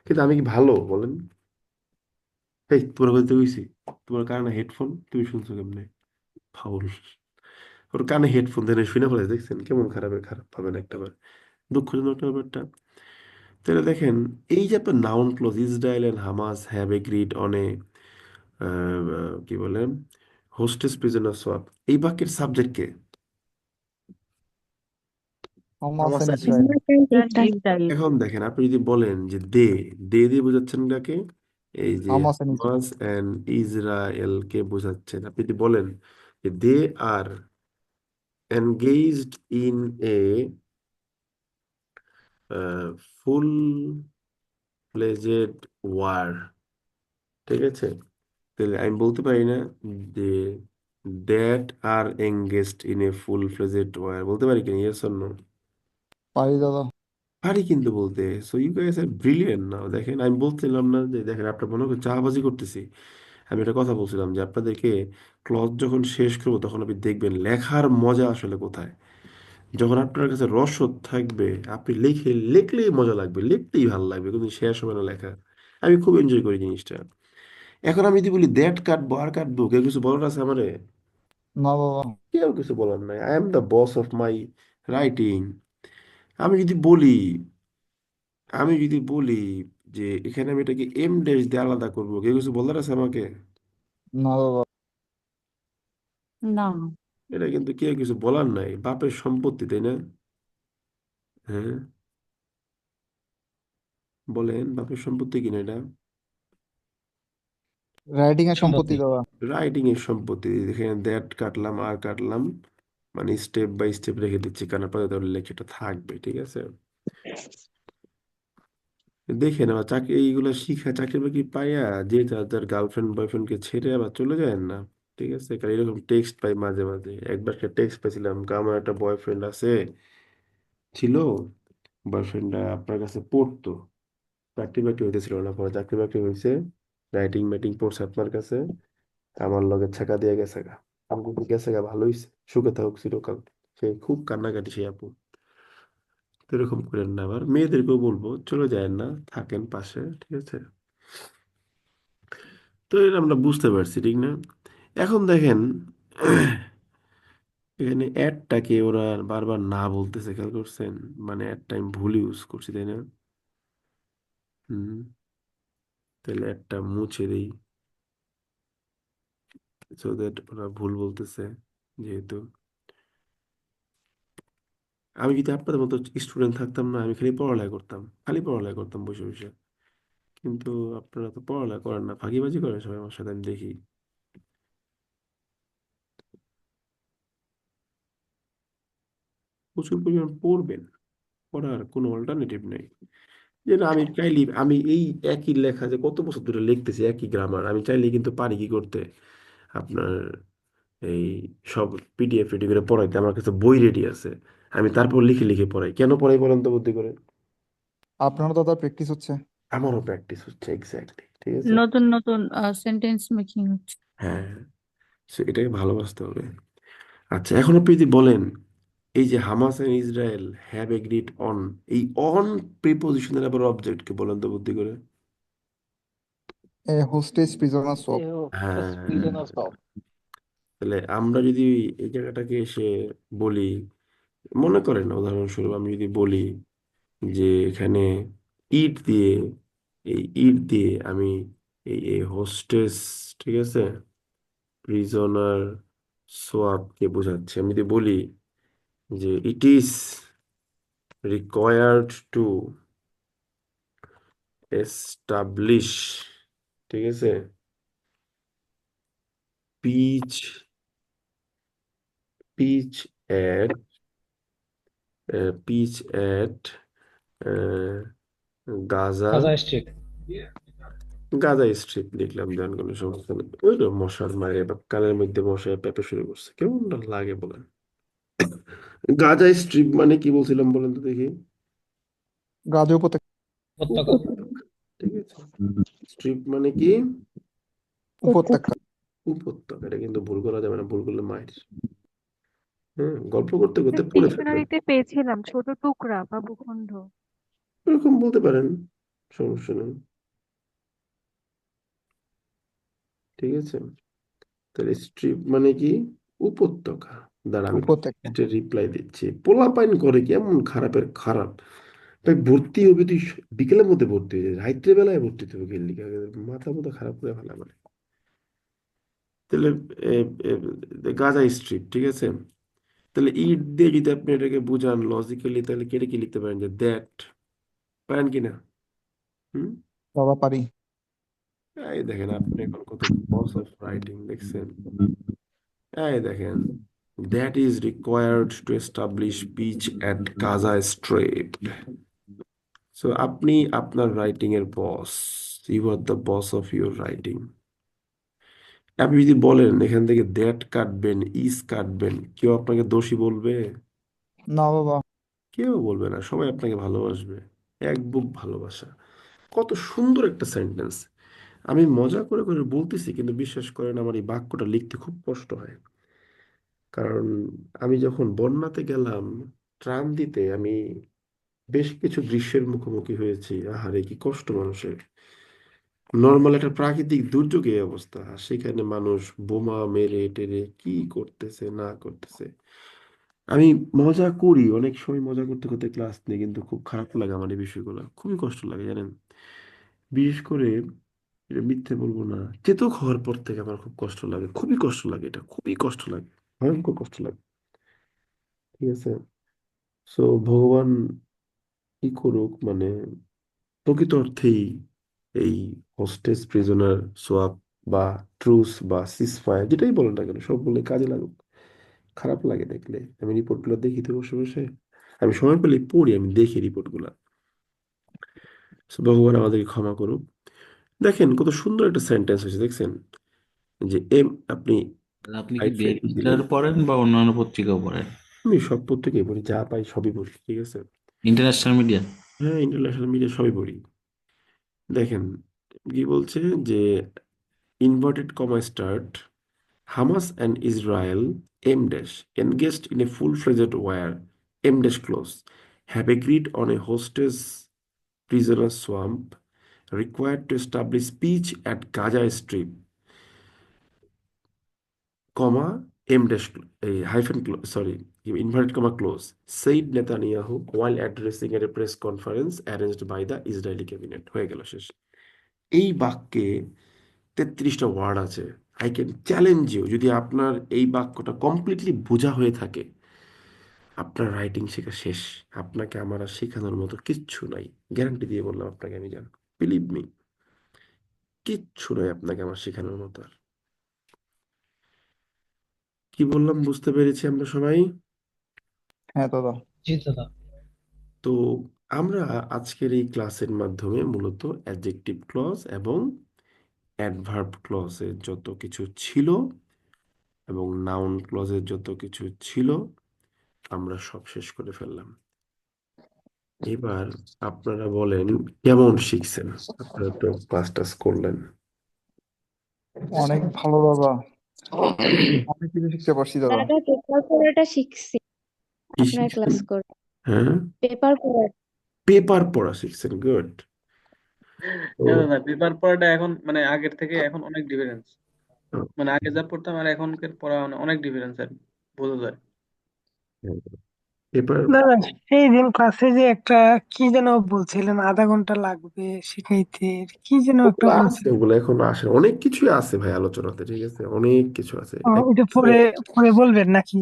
কিন্তু আমি কি ভালো বলেন? এই তোমার বলতে হয়েছি, তোমার কানে হেডফোন, তুমি শুনছো কেমনে? ফাউল। ওর কানে হেডফোন দেনে শুনে ফেলে, দেখছেন কেমন খারাপ, খারাপ পাবেন একটা বার, দুঃখজনক ব্যাপারটা। তাহলে দেখেন, এই যে আপনার noun clause, Israel and Hamas have agreed on a, কি বলে, হোস্টেস প্রিজনার সোয়াপ, এই বাক্যের সাবজেক্ট কে? হামাস আমার এন্ড স্যার ইসরায়েল। Israel. এখন দেখেন, আপনি যদি বলেন যে দে, দে দিয়ে বোঝাচ্ছেন কাকে? এই যে Hamas and Israel. Hamas and Israel কে বোঝাচ্ছেন। আপনি যদি বলেন যে they are engaged in a full fledged war, ঠিক আছে? তাহলে আমি বলতে পারি না যে that are engaged in a full fledged war, বলতে পারি কিনা? Yes or no? পারি দাদা। পারি কিন্তু বলতে। So you guys are brilliant now. দেখেন আমি বলছিলাম না যে, দেখেন আপনার মনে হয় চাপাবাজি করতেছি। আমি একটা কথা বলছিলাম যে আপনাদেরকে ক্লজ যখন শেষ করবো তখন আপনি দেখবেন লেখার মজা আসলে কোথায়। যখন আপনার কাছে রসদ থাকবে, আপনি লিখলেই মজা লাগবে, লিখতেই ভালো লাগবে, কিন্তু শেষ হবে না লেখা। আমি খুব এনজয় করি জিনিসটা। এখন আমি যদি বলি দ্যাট কাটবো আর কাটবো, কেউ কিছু বলার আছে আমারে? না দাদা। কেউ কিছু বলার নাই। I am the boss of my writing. আমি যদি বলি আমি যদি বলি যে এখানে আমি এটাকে এম ড্যাশ দিয়ে আলাদা করবো, কেউ কিছু বলার আছে আমাকে? না দাদা। না। এটা কিন্তু কেউ কিছু বলার নাই, বাপের সম্পত্তি, তাই না? হ্যাঁ, বলেন, বাপের সম্পত্তি কিনা এটা? রাইটিং এর সম্পত্তি সম্পত্তি। দাদা। রাইটিং এর সম্পত্তি। এখানে দ্যাট কাটলাম আর কাটলাম, মানে স্টেপ বাই স্টেপ রেখে দিচ্ছি, কারণ আপনাদের তাহলে লেখাটা থাকবে, ঠিক আছে? দেখেন আবার চাকরি, এইগুলো শিখা চাকরি বাকরি পাইয়া যে যার যার গার্লফ্রেন্ড বয়ফ্রেন্ডকে ছেড়ে আবার চলে যায় না, ঠিক আছে? কারণ এরকম টেক্সট পাই মাঝে মাঝে। একবার একটা টেক্সট পাইছিলাম, আমার একটা বয়ফ্রেন্ড আছে, ছিল, বয়ফ্রেন্ডটা আপনার কাছে পড়তো, চাকরি বাকরি হইতেছিল না, পরে চাকরি বাকরি হয়েছে, রাইটিং মাইটিং পড়ছে আপনার কাছে, আমার লগে ছাকা দিয়ে গেছে গা। আমগো কি গেছে গা, ভালো হয়েছে, সুখে থাকুক চিরকাল। সে খুব কান্নাকাটি সে আপু। তো এরকম করেন না, আবার মেয়েদেরকেও বলবো চলে যায় না, থাকেন পাশে, ঠিক আছে? তো এটা আমরা বুঝতে পারছি, ঠিক না? এখন দেখেন, এখানে অ্যাডটাকে ওরা বারবার না বলতেছে, খেয়াল করছেন? মানে অ্যাডটা আমি ভুল ইউজ করছি, তাই না? হুম, তাহলে অ্যাডটা মুছে দিই, সো দ্যাট ওরা ভুল বলতেছে। যেহেতু আমি যদি আপনাদের মতো স্টুডেন্ট থাকতাম না, আমি খালি পড়ালেখা করতাম, খালি পড়ালেখা করতাম বসে বসে। কিন্তু আপনারা তো পড়ালেখা করেন না, ফাঁকিবাজি করে সবাই আমার সাথে, আমি দেখি। প্রচুর পরিমাণ পড়বেন, পড়ার কোনো অল্টারনেটিভ নেই। যে না, আমি চাইলে আমি এই একই লেখা যে কত বছর ধরে লিখতেছি, একই গ্রামার, আমি চাইলে কিন্তু পারি কি করতে, আপনার এই সব পিডিএফ রেডি করে পড়াইতে। আমার কাছে বই রেডি আছে, আমি তারপর লিখে লিখে পড়াই। কেন পড়াই বলেন তো বুদ্ধি করে? আপনারও দাদা প্র্যাকটিস হচ্ছে। আমারও প্র্যাকটিস হচ্ছে, এক্স্যাক্টলি, ঠিক আছে? নতুন নতুন সেন্টেন্স মেকিং হচ্ছে। হ্যাঁ, এটাকে ভালোবাসতে হবে। আচ্ছা, এখন আপনি যদি বলেন এই যে Hamas and Israel have agreed on, এই অন প্রিপোজিশনের আবার অবজেক্ট কে বলেন তো বুদ্ধি করে? A hostage prisoner swap. হ্যাঁ, তাহলে আমরা যদি এই জায়গাটাকে এসে বলি মনে করেন উদাহরণস্বরূপ আমি যদি বলি যে এখানে ইট দিয়ে, এই ইট দিয়ে আমি এই হোস্টেস, ঠিক আছে, প্রিজনার সোয়াবকে বোঝাচ্ছি। আমি যদি বলি যে it is required to establish, ঠিক আছে, peace peace at peace at Gaza Gaza street. Gaza strip লিখলাম, দেন কোনো সমস্যা নেই। ওই তো মশার মারে বা কানের মধ্যে মশায় পেঁপে শুরু করছে, কেমন লাগে বলেন? গাজা স্ট্রিপ মানে কি বলছিলাম বলেন তো দেখি? গাজা উপত্যকা। উপত্যকা। উপত্যকা, ঠিক আছে। স্ট্রিপ মানে কি? উপত্যকা। উপত্যকা। এটা কিন্তু ভুল করা যাবে না, ভুল করলে মাইর। হ্যাঁ, গল্প করতে করতে পড়ে ফেলবেন, ডিকশনারিতে পেয়েছিলাম ছোট টুকরা বা ভূখণ্ড। এরকম বলতে পারেন, সমস্যা নেই, ঠিক আছে। তাহলে স্ট্রিপ মানে কি? উপত্যকা। দাঁড়া, আমি উপত্যকা। রিপ্লাই দিচ্ছি। পোলাপাইন করে কি এমন খারাপের খারাপ? ভাই ভর্তি হবে তুই বিকেলের মধ্যে ভর্তি হয়ে যায়, রাত্রে বেলায় ভর্তি হতে হবে গেলি, মাথা মতো খারাপ করে ফেলা মানে। তাহলে এ, এ, গাজা স্ট্রিপ, ঠিক আছে। তাহলে ইট দিয়ে যদি আপনি এটাকে বুঝান লজিক্যালি, তাহলে কেটে কি লিখতে পারেন যে দ্যাট, পারেন কিনা? হুম। দাদা পারি। এই দেখেন আপনি এখন কত বস অফ রাইটিং দেখছেন। এই দেখেন, that is required to establish peace at Gaza strip. So আপনি আপনার রাইটিং এর boss, you are the boss of your writing. আপনি যদি বলেন এখান থেকে দ্যাট কাটবেন, ইজ কাটবেন, কেউ আপনাকে দোষী বলবে? না বাবা। কেউ বলবে না, সবাই আপনাকে ভালোবাসবে। এক বুক ভালোবাসা। কত সুন্দর একটা সেন্টেন্স। আমি মজা করে করে বলতেছি, কিন্তু বিশ্বাস করেন আমার এই বাক্যটা লিখতে খুব কষ্ট হয়। কারণ আমি যখন বন্যাতে গেলাম ত্রাণ দিতে, আমি বেশ কিছু দৃশ্যের মুখোমুখি হয়েছি। আহারে কি কষ্ট মানুষের! নর্মাল একটা প্রাকৃতিক দুর্যোগে এই অবস্থা, আর সেখানে মানুষ বোমা মেরে টেরে কি করতেছে না করতেছে। আমি মজা করি, অনেক সময় মজা করতে করতে ক্লাস নিই, কিন্তু খুব খারাপ লাগে আমার এই বিষয়গুলো, খুবই কষ্ট লাগে জানেন। বিশেষ করে, এটা মিথ্যে বলবো না, চেতক হওয়ার পর থেকে আমার খুব কষ্ট লাগে, খুবই কষ্ট লাগে, এটা খুবই কষ্ট লাগে, ভয়ঙ্কর কষ্ট লাগে, ঠিক আছে। সো ভগবান কি করুক, মানে প্রকৃত অর্থেই এই হোস্টেস প্রিজনার সোয়াপ বা ট্রুস বা সিসফায়ার যেটাই বলেন না কেন, সবগুলো কাজে লাগুক। খারাপ লাগে দেখলে, আমি রিপোর্টগুলো দেখি তো বসে বসে, আমি সময় পেলে পড়ি, আমি দেখি রিপোর্টগুলো। ভগবান আমাদেরকে ক্ষমা করুক। দেখেন কত সুন্দর একটা সেন্টেন্স হয়েছে, দেখছেন যে এম, আপনি আপনি কি রাইট সাইড ডেইলি দিলেন। স্টার পড়েন বা অন্যান্য পত্রিকাও পড়েন? আমি সব পত্রিকাই পড়ি, যা পাই সবই পড়ি, ঠিক আছে। International media? হ্যাঁ, ইন্টারন্যাশনাল মিডিয়া সবই পড়ি। দেখেন কি বলছে যে inverted comma start, Hamas and Israel, M dash, engaged in a full-fledged war, M dash close, have agreed on a hostage prisoner swamp required to establish peace at Gaza Strip, comma, M dash, hyphen, sorry, inverted comma close, said Netanyahu while addressing at a press conference arranged by the Israeli cabinet. হয়ে গেল শেষ। এই বাক্যে 33টা word আছে। I can challenge you, যদি আপনার এই বাক্যটা কমপ্লিটলি বোঝা হয়ে থাকে, আপনার রাইটিং শেখা শেষ। আপনাকে আমার আর শেখানোর মতো কিচ্ছু নাই, গ্যারান্টি দিয়ে বললাম আপনাকে আমি, জান, বিলিভ মি, কিচ্ছু নাই আপনাকে আমার শেখানোর মতো আর। কি বললাম বুঝতে পেরেছি আমরা সবাই? হ্যাঁ দাদা। জি দাদা। তো আমরা আজকের এই ক্লাসের মাধ্যমে মূলত অ্যাডজেক্টিভ ক্লজ এবং অ্যাডভার্ব ক্লজের যত কিছু ছিল এবং নাউন ক্লজের যত কিছু ছিল আমরা সব শেষ করে ফেললাম। এবার আপনারা বলেন কেমন শিখছেন? আপনারা তো ক্লাস টাস করলেন। অনেক ভালো দাদা। অনেক কিছু শিখতে পারছি দাদা। দাদা পেপার পড়াটা শিখছি কি আপনার শিখছেন? ক্লাস করে। হ্যাঁ, পেপার পড়া। পেপার পড়া শিখছেন, গুড। তো হ্যাঁ দাদা, পেপার পড়াটা এখন মানে আগের থেকে এখন অনেক ডিফারেন্স। মানে আগে যা পড়তাম আর এখনকার পড়া অনেক ডিফারেন্স আর বোঝা যায়। পেপার না না, সেই দিন ক্লাসে যে একটা কি যেন বলছিলেন, আধা ঘন্টা লাগবে শিখাইতে, কি যেন একটা ওগুলো আছে, বলছিলেন। ওগুলো এখন আসে, অনেক কিছুই আছে ভাই আলোচনাতে, ঠিক আছে, অনেক কিছু আছে। ওইটা পরে পরে বলবেন নাকি?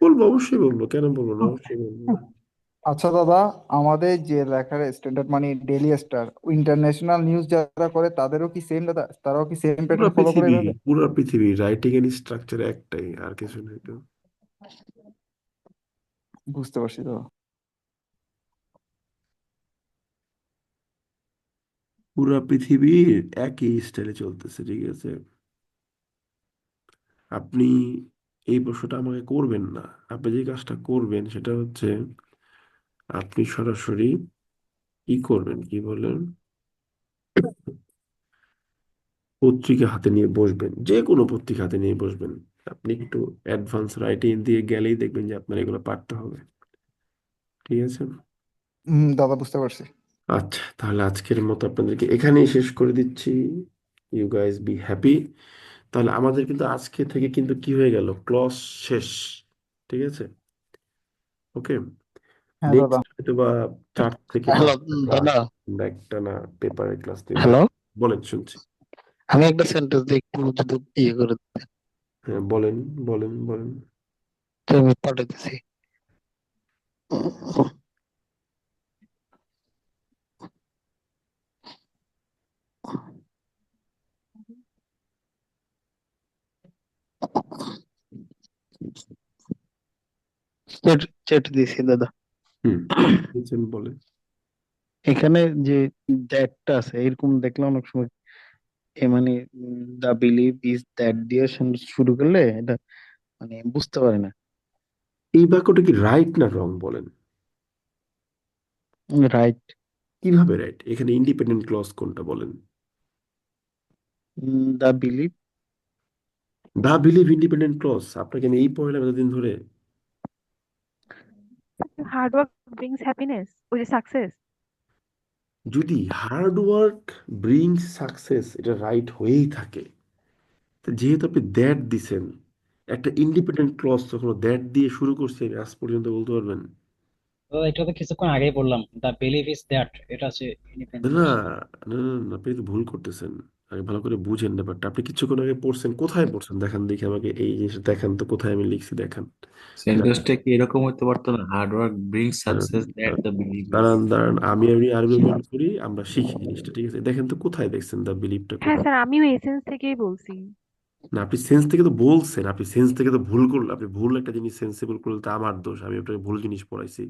বলবো, অবশ্যই বলবো, কেন বলবো না, অবশ্যই বলবো। আচ্ছা দাদা, আমাদের যে লেখার স্ট্যান্ডার্ড মানে ডেইলি স্টার ইন্টারন্যাশনাল নিউজ যারা করে তাদেরও কি সেম দাদা? তারাও কি সেম পুরা প্যাটার্ন ফলো করে পৃথিবী, এভাবে? পুরা পৃথিবী রাইটিং এর স্ট্রাকচার একটাই, আর কিছু নেই তো। বুঝতে পারছি দাদা। পুরা পৃথিবীর একই স্টাইলে চলতেছে, ঠিক আছে। আপনি এই প্রশ্নটা আমাকে করবেন না। আপনি যে কাজটা করবেন সেটা হচ্ছে, আপনি সরাসরি কি করবেন, কি বলেন, পত্রিকা হাতে নিয়ে বসবেন, যে কোনো পত্রিকা হাতে নিয়ে বসবেন। আপনি একটু অ্যাডভান্স রাইটিং দিয়ে গেলেই দেখবেন যে আপনার এগুলো পারতে হবে, ঠিক আছে। দাদা বুঝতে পারছি। আচ্ছা, তাহলে আজকের মতো আপনাদেরকে এখানেই শেষ করে দিচ্ছি। You guys be happy. তাহলে আমাদের কিন্তু আজকে থেকে কিন্তু কি হয়ে গেল, ক্লাস শেষ, ঠিক আছে। ওকে, হ্যাঁ দাদা। নেক্সট হয়তো বা 4 থেকে 5টা ক্লাস দাদা, আমরা একটা না পেপারের ক্লাস দেবো। হ্যালো, বলেন, শুনছি। আমি একটা সেন্টেন্স দিয়ে একটু যদি করে হ্যাঁ, বলেন, বলেন, বলেন। তো আমি পাঠাইতেছি। চেট চেট দিছি দাদা। হুম, বলছেন, বলেন। এখানে যে দ্যাটটা আছে এরকম দেখলাম অনেক সময়, মানে দা বিলিভ ইজ দ্যাট দিয়ে শুরু করলে এটা মানে বুঝতে পারে না। এই বাক্যটা কি রাইট না রং, বলেন। রাইট। কিভাবে রাইট? এখানে ইন্ডিপেন্ডেন্ট ক্লজ কোনটা, বলেন। দা বিলিভ। দা বিলিভ ইন্ডিপেন্ডেন্ট ক্লজ, আপনাকে আমি এই পড়লাম এতদিন ধরে। হার্ড ওয়ার্ক ব্রিংস হ্যাপিনেস, ওই যে সাকসেস। যদি হার্ড ওয়ার্ক ব্রিংস সাকসেস এটা রাইট হয়েই থাকে, তো যেহেতু আপনি দ্যাট দিছেন, একটা ইন্ডিপেন্ডেন্ট ক্লজ যখন দ্যাট দিয়ে শুরু করছি আমি আজ পর্যন্ত, বলতে পারবেন? দাদা এটা তো কিছুক্ষণ আগেই বললাম, দ্য বিলিভ ইজ দ্যাট, এটা হচ্ছে না, ইন্ডিপেন্ডেন্ট না, ক্লজ। না, না, আপনি তো ভুল করতেছেন। আগে ভালো করে বুঝেন ব্যাপারটা। আপনি কিছুক্ষণ আগে পড়ছেন, কোথায় পড়ছেন দেখান দেখি আমাকে, এই জিনিসটা দেখান তো, কোথায় আমি লিখছি দেখান। না, সেন্টেন্সটা কি এরকম হতে পারতো না, hard work brings success that the believe is. দাঁড়ান, দাঁড়ান, আমি আর্গুমেন্ট করি, আমরা শিখি জিনিসটা, ঠিক আছে। দেখেন তো কোথায় দেখছেন দা বিলিভটা, হ্যাঁ কোথায়। স্যার, আমিও এসেন্স থেকেই বলছি। না, আপনি সেন্স থেকে তো বলছেন, আপনি সেন্স থেকে তো ভুল করলেন, আপনি ভুল একটা জিনিস সেন্সিবল করলে তো আমার দোষ, আমি আপনাকে ভুল জিনিস পড়াইছি।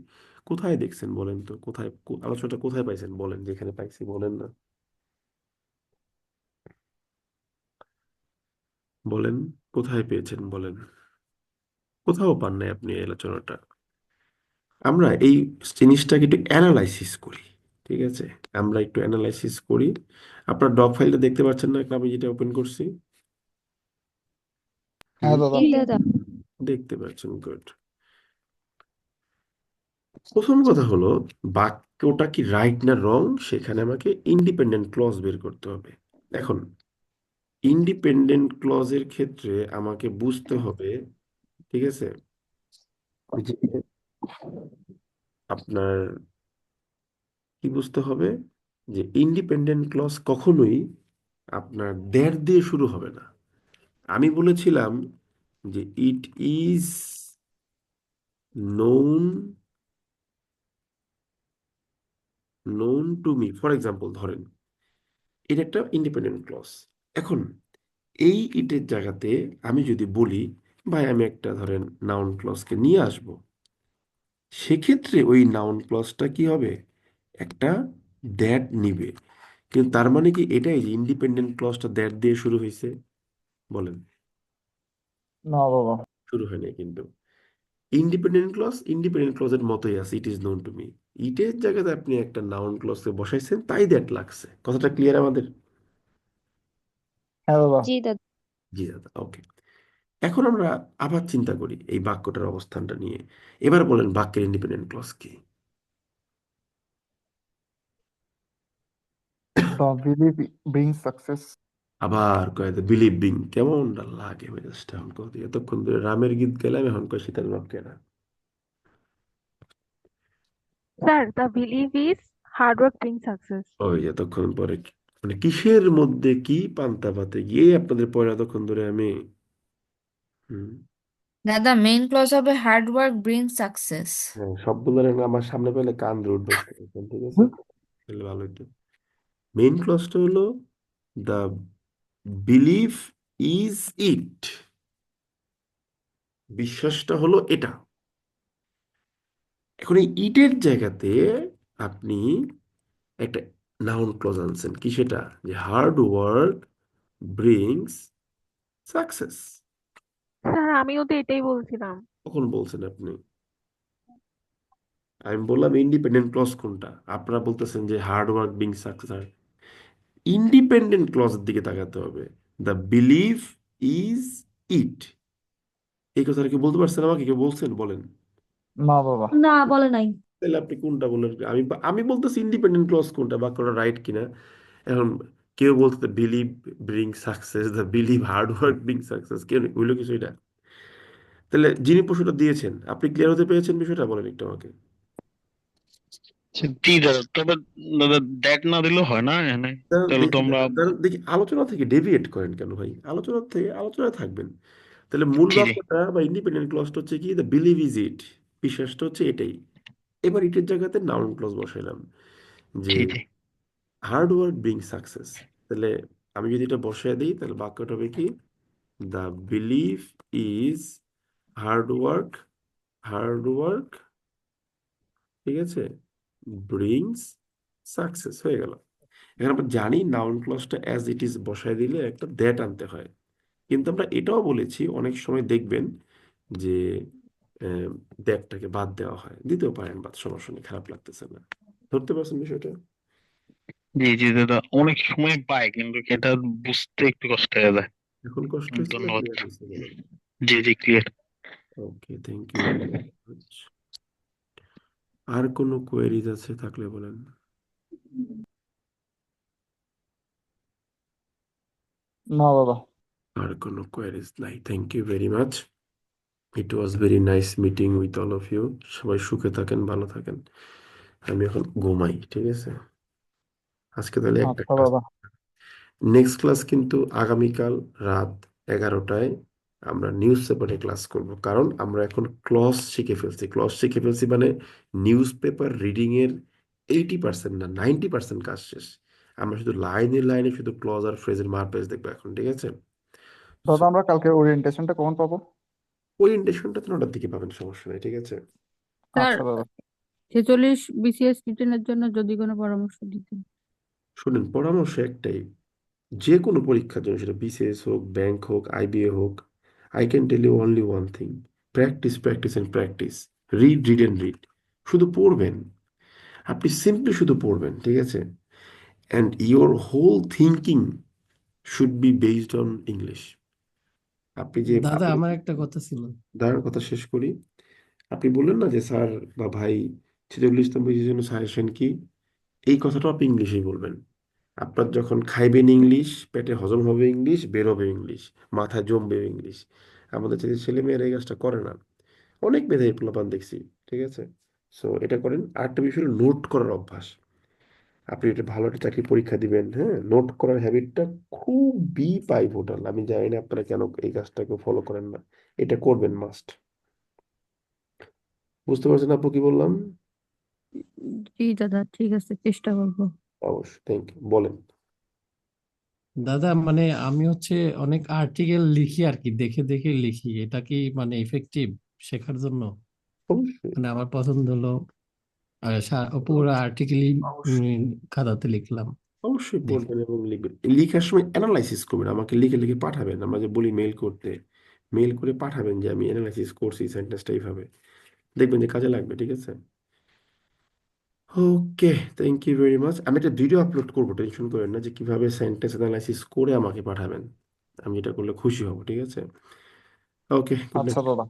কোথায় দেখছেন বলেন তো, কোথায় আলোচনাটা কোথায় পাইছেন বলেন, যেখানে পাইছি বলেন না, বলেন। কোথায় পেয়েছেন বলেন। কোথাও পান নাই আপনি এই আলোচনাটা। আমরা এই জিনিসটাকে একটু অ্যানালাইসিস করি, ঠিক আছে। আমরা একটু অ্যানালাইসিস করি। আপনার ডক ফাইলটা দেখতে পাচ্ছেন না, আমি যেটা ওপেন করছি। হ্যাঁ হুম, দাদা। জি দাদা। দেখতে পাচ্ছেন, গুড। প্রথম কথা হলো, বাক্যটা কি রাইট না রং, সেখানে আমাকে ইন্ডিপেন্ডেন্ট ক্লজ বের করতে হবে। এখন ইন্ডিপেন্ডেন্ট ক্লজের ক্ষেত্রে আমাকে বুঝতে হবে, ঠিক আছে, যে আপনার কি বুঝতে হবে, যে ইন্ডিপেন্ডেন্ট ক্লজ কখনোই আপনার দেড় দিয়ে শুরু হবে না। আমি বলেছিলাম যে it is known known to me, for example ধরেন, এটা একটা ইন্ডিপেন্ডেন্ট ক্লজ। এখন এই ইটের জায়গাতে আমি যদি বলি, ভাই আমি একটা ধরেন নাউন ক্লজকে নিয়ে আসব, সেক্ষেত্রে ওই নাউন ক্লজটা কি হবে, একটা দ্যাট নিবে। কিন্তু তার মানে কি এটাই যে ইন্ডিপেন্ডেন্ট ক্লজটা দ্যাট দিয়ে শুরু হয়েছে, বলেন। না বাবা। শুরু হয় নাই কিন্তু। ইন্ডিপেন্ডেন্ট ক্লজের মতোই আছে, it is known to me. ইটের জায়গাতে আপনি একটা নাউন ক্লজকে বসাইছেন, তাই দ্যাট লাগছে। কথাটা ক্লিয়ার আমাদের? হ্যাঁ দাদা। জি দাদা। জি দাদা, ওকে। এখন আমরা আবার চিন্তা করি এই বাক্যটার অবস্থানটা নিয়ে। এবার বলেন বাক্যের ইন্ডিপেন্ডেন্ট ক্লজ কি? The believe brings success. আবার কয় বিলিভ বিং, কেমনটা লাগে মেজাজটা এখন, কত এতক্ষণ ধরে রামের গীত গেলাম, এখন কয় সীতার বাপ কেনা। Sir the believe is hard work bring success. ওই এতক্ষণ পরে মানে কিসের মধ্যে কি পান্তা ভাতে গিয়ে আপনাদের পরে এতক্ষণ ধরে আমি হুম দাদা মেইন ক্লজ হবে হার্ড ওয়ার্ক ব্রিং সাকসেস। হ্যাঁ সবগুলো আমার সামনে পেলে কান ধরে উঠবে এখন, ঠিক আছে, তাহলে ভালো হইতো। মেইন ক্লজটা হলো দ্য বিলিফ ইজ ইট, বিশ্বাসটা হলো এটা। এখন এই ইটের জায়গাতে আপনি একটা নাউন ক্লজ আনছেন, কি সেটা, যে hard work brings success. Sir আমিও তো এটাই বলছিলাম। কখন বলছেন আপনি? আমি বললাম ইন্ডিপেন্ডেন্ট ক্লজ কোনটা, আপনারা বলতেছেন যে hard work being success. Independent ক্লজের দিকে তাকাতে হবে। দ্য বিলিভ ইজ ইট, এই কথাটা কি বলতে পারছেন আমাকে? কেউ বলছেন? বলেন। না বাবা। না বলে নাই। তাহলে আপনি কোনটা বলেন? আমি বলতেছি ইন্ডিপেন্ডেন্ট ক্লজ কোনটা, বাক্যটা রাইট কিনা। এখন কেউ বলতে believe bring success, the believe hard work bring success, কেউ হইলো কিছু এটা। তাহলে যিনি প্রশ্নটা দিয়েছেন আপনি ক্লিয়ার হতে পেরেছেন বিষয়টা? বলেন একটু আমাকে। জি দাদা, তবে দাদা দ্যাট না দিলেও হয় না এখানে, তাহলে তো দেখি আমরা দেখি আলোচনা থেকে ডেভিয়েট করেন কেন ভাই? আলোচনা থেকে আলোচনায় থাকবেন। তাহলে মূল জি জি বাক্যটা বা ইন্ডিপেন্ডেন্ট ক্লজটা হচ্ছে কি, দ্য বিলিভ ইজ ইট, বিশ্বাসটা হচ্ছে এটাই। এবার ইটের জায়গাতে নাউন ক্লজ বসাইলাম যে জি জি হার্ড ওয়ার্ক ব্রিং সাকসেস। তাহলে আমি যদি এটা বসায় দিই তাহলে বাক্যটা হবে কি, the believe is hard work, hard work, ঠিক আছে, ব্রিংস সাকসেস, হয়ে গেল। এখন আমরা জানি নাউন ক্লজটা অ্যাজ ইট ইজ বসায় দিলে একটা দ্যাট আনতে হয়, কিন্তু আমরা এটাও বলেছি অনেক সময় দেখবেন যে দ্যাটটাকে বাদ দেওয়া হয়, দিতেও পারেন বাদ, সমস্যা নেই, খারাপ লাগতেছে না। ধরতে পারছেন বিষয়টা? জি জি দাদা, অনেক সময় পাই কিন্তু এটা বুঝতে একটু কষ্ট হয়ে যায়। এখন কষ্ট হচ্ছে না, ধন্যবাদ। ক্লিয়ার হয়েছে? বলেন। জি জি clear. Okay, thank you very much. আর কোনো কোয়েরিজ আছে থাকলে বলেন। না বাবা। আর কোনো কোয়েরিজ নাই, thank you very much. It was very nice meeting with all of you. সবাই সুখে থাকেন, ভালো থাকেন। আমি এখন ঘুমাই, ঠিক আছে? আজকে তাহলে একটা আচ্ছা ক্লাস। বাবা। নেক্সট ক্লাস কিন্তু আগামীকাল রাত 11টায় আমরা নিউজ পেপারে ক্লাস করব, কারণ আমরা এখন ক্লজ শিখে ফেলছি। ক্লজ শিখে ফেলছি মানে নিউজ পেপার রিডিং এর 80% না 90% কাজ শেষ। আমরা শুধু লাইনে লাইনে শুধু ক্লজ আর ফ্রেজের মারপ্যাচ দেখবো এখন, ঠিক আছে? দাদা আমরা কালকে ওরিয়েন্টেশনটা কখন পাবো? ওরিয়েন্টেশনটা তো 9টার দিকে পাবেন, সমস্যা নেই, ঠিক আছে? স্যার আচ্ছা দাদা। 46 বিসিএস রিটেনের জন্য যদি কোনো পরামর্শ দিতেন। শুনেন, পরামর্শ একটাই, যে কোনো পরীক্ষার জন্য, সেটা বিসিএস হোক, ব্যাংক হোক, আইবিএ হোক, I can tell you only one thing, practice practice and practice. Read read and read, শুধু পড়বেন। আপনি সিম্পলি শুধু পড়বেন, ঠিক আছে? And your whole thinking should be based on English. আপনি যে দাদা আপনি আমার একটা কথা ছিল। দাঁড়ান, কথা শেষ করি। আপনি বললেন না যে স্যার বা ভাই 46তম জন্য সাজেশন কি, এই কথাটা আপনি ইংলিশেই বলবেন। আপনার যখন খাইবেন ইংলিশ, পেটে হজম হবে ইংলিশ, বের হবে ইংলিশ, মাথায় জমবে ইংলিশ। আমাদের ছেলে মেয়েরা এই কাজটা করে না। অনেক মেধাবী পোলাপান দেখছি, ঠিক আছে? সো এটা করেন। আরেকটা বিষয় হলো নোট করার অভ্যাস। আপনি এটা ভালো একটা চাকরি পরীক্ষা দিবেন, হ্যাঁ, নোট করার হ্যাবিটটা খুবই পাইভোটাল। আমি জানি না আপনারা কেন এই কাজটাকে ফলো করেন না, এটা করবেন মাস্ট। বুঝতে পারছেন আপু কি বললাম? জি দাদা ঠিক আছে, চেষ্টা করবো। অবশ্যই, থ্যাংক ইউ। বলেন। দাদা মানে আমি অনেক আর্টিকেল লিখি আর কি, দেখে দেখে লিখি, এটা কি মানে ইফেক্টিভ শেখার জন্য? অবশ্যই মানে আমার পছন্দ হলো পুরো আর্টিকেলই অবশ্যই খাতাতে লিখলাম। অবশ্যই দেখি। পড়বেন এবং লিখবেন। লেখার সময় অ্যানালাইসিস করবেন, আমাকে লিখে লিখে পাঠাবেন। আমরা যে বলি মেল করতে, মেল করে পাঠাবেন যে আমি অ্যানালাইসিস করছি সেন্টেন্সটা এইভাবে, দেখবেন যে কাজে লাগবে, ঠিক আছে? ওকে, থ্যাংক ইউ ভেরি মাচ। আমি একটা ভিডিও আপলোড করবো, টেনশন করেন না, যে কিভাবে সেন্টেন্স অ্যানালাইসিস করে আমাকে পাঠাবেন। আমি এটা করলে খুশি হব, ঠিক আছে? ওকে, গুড আচ্ছা নাইট। দাদা।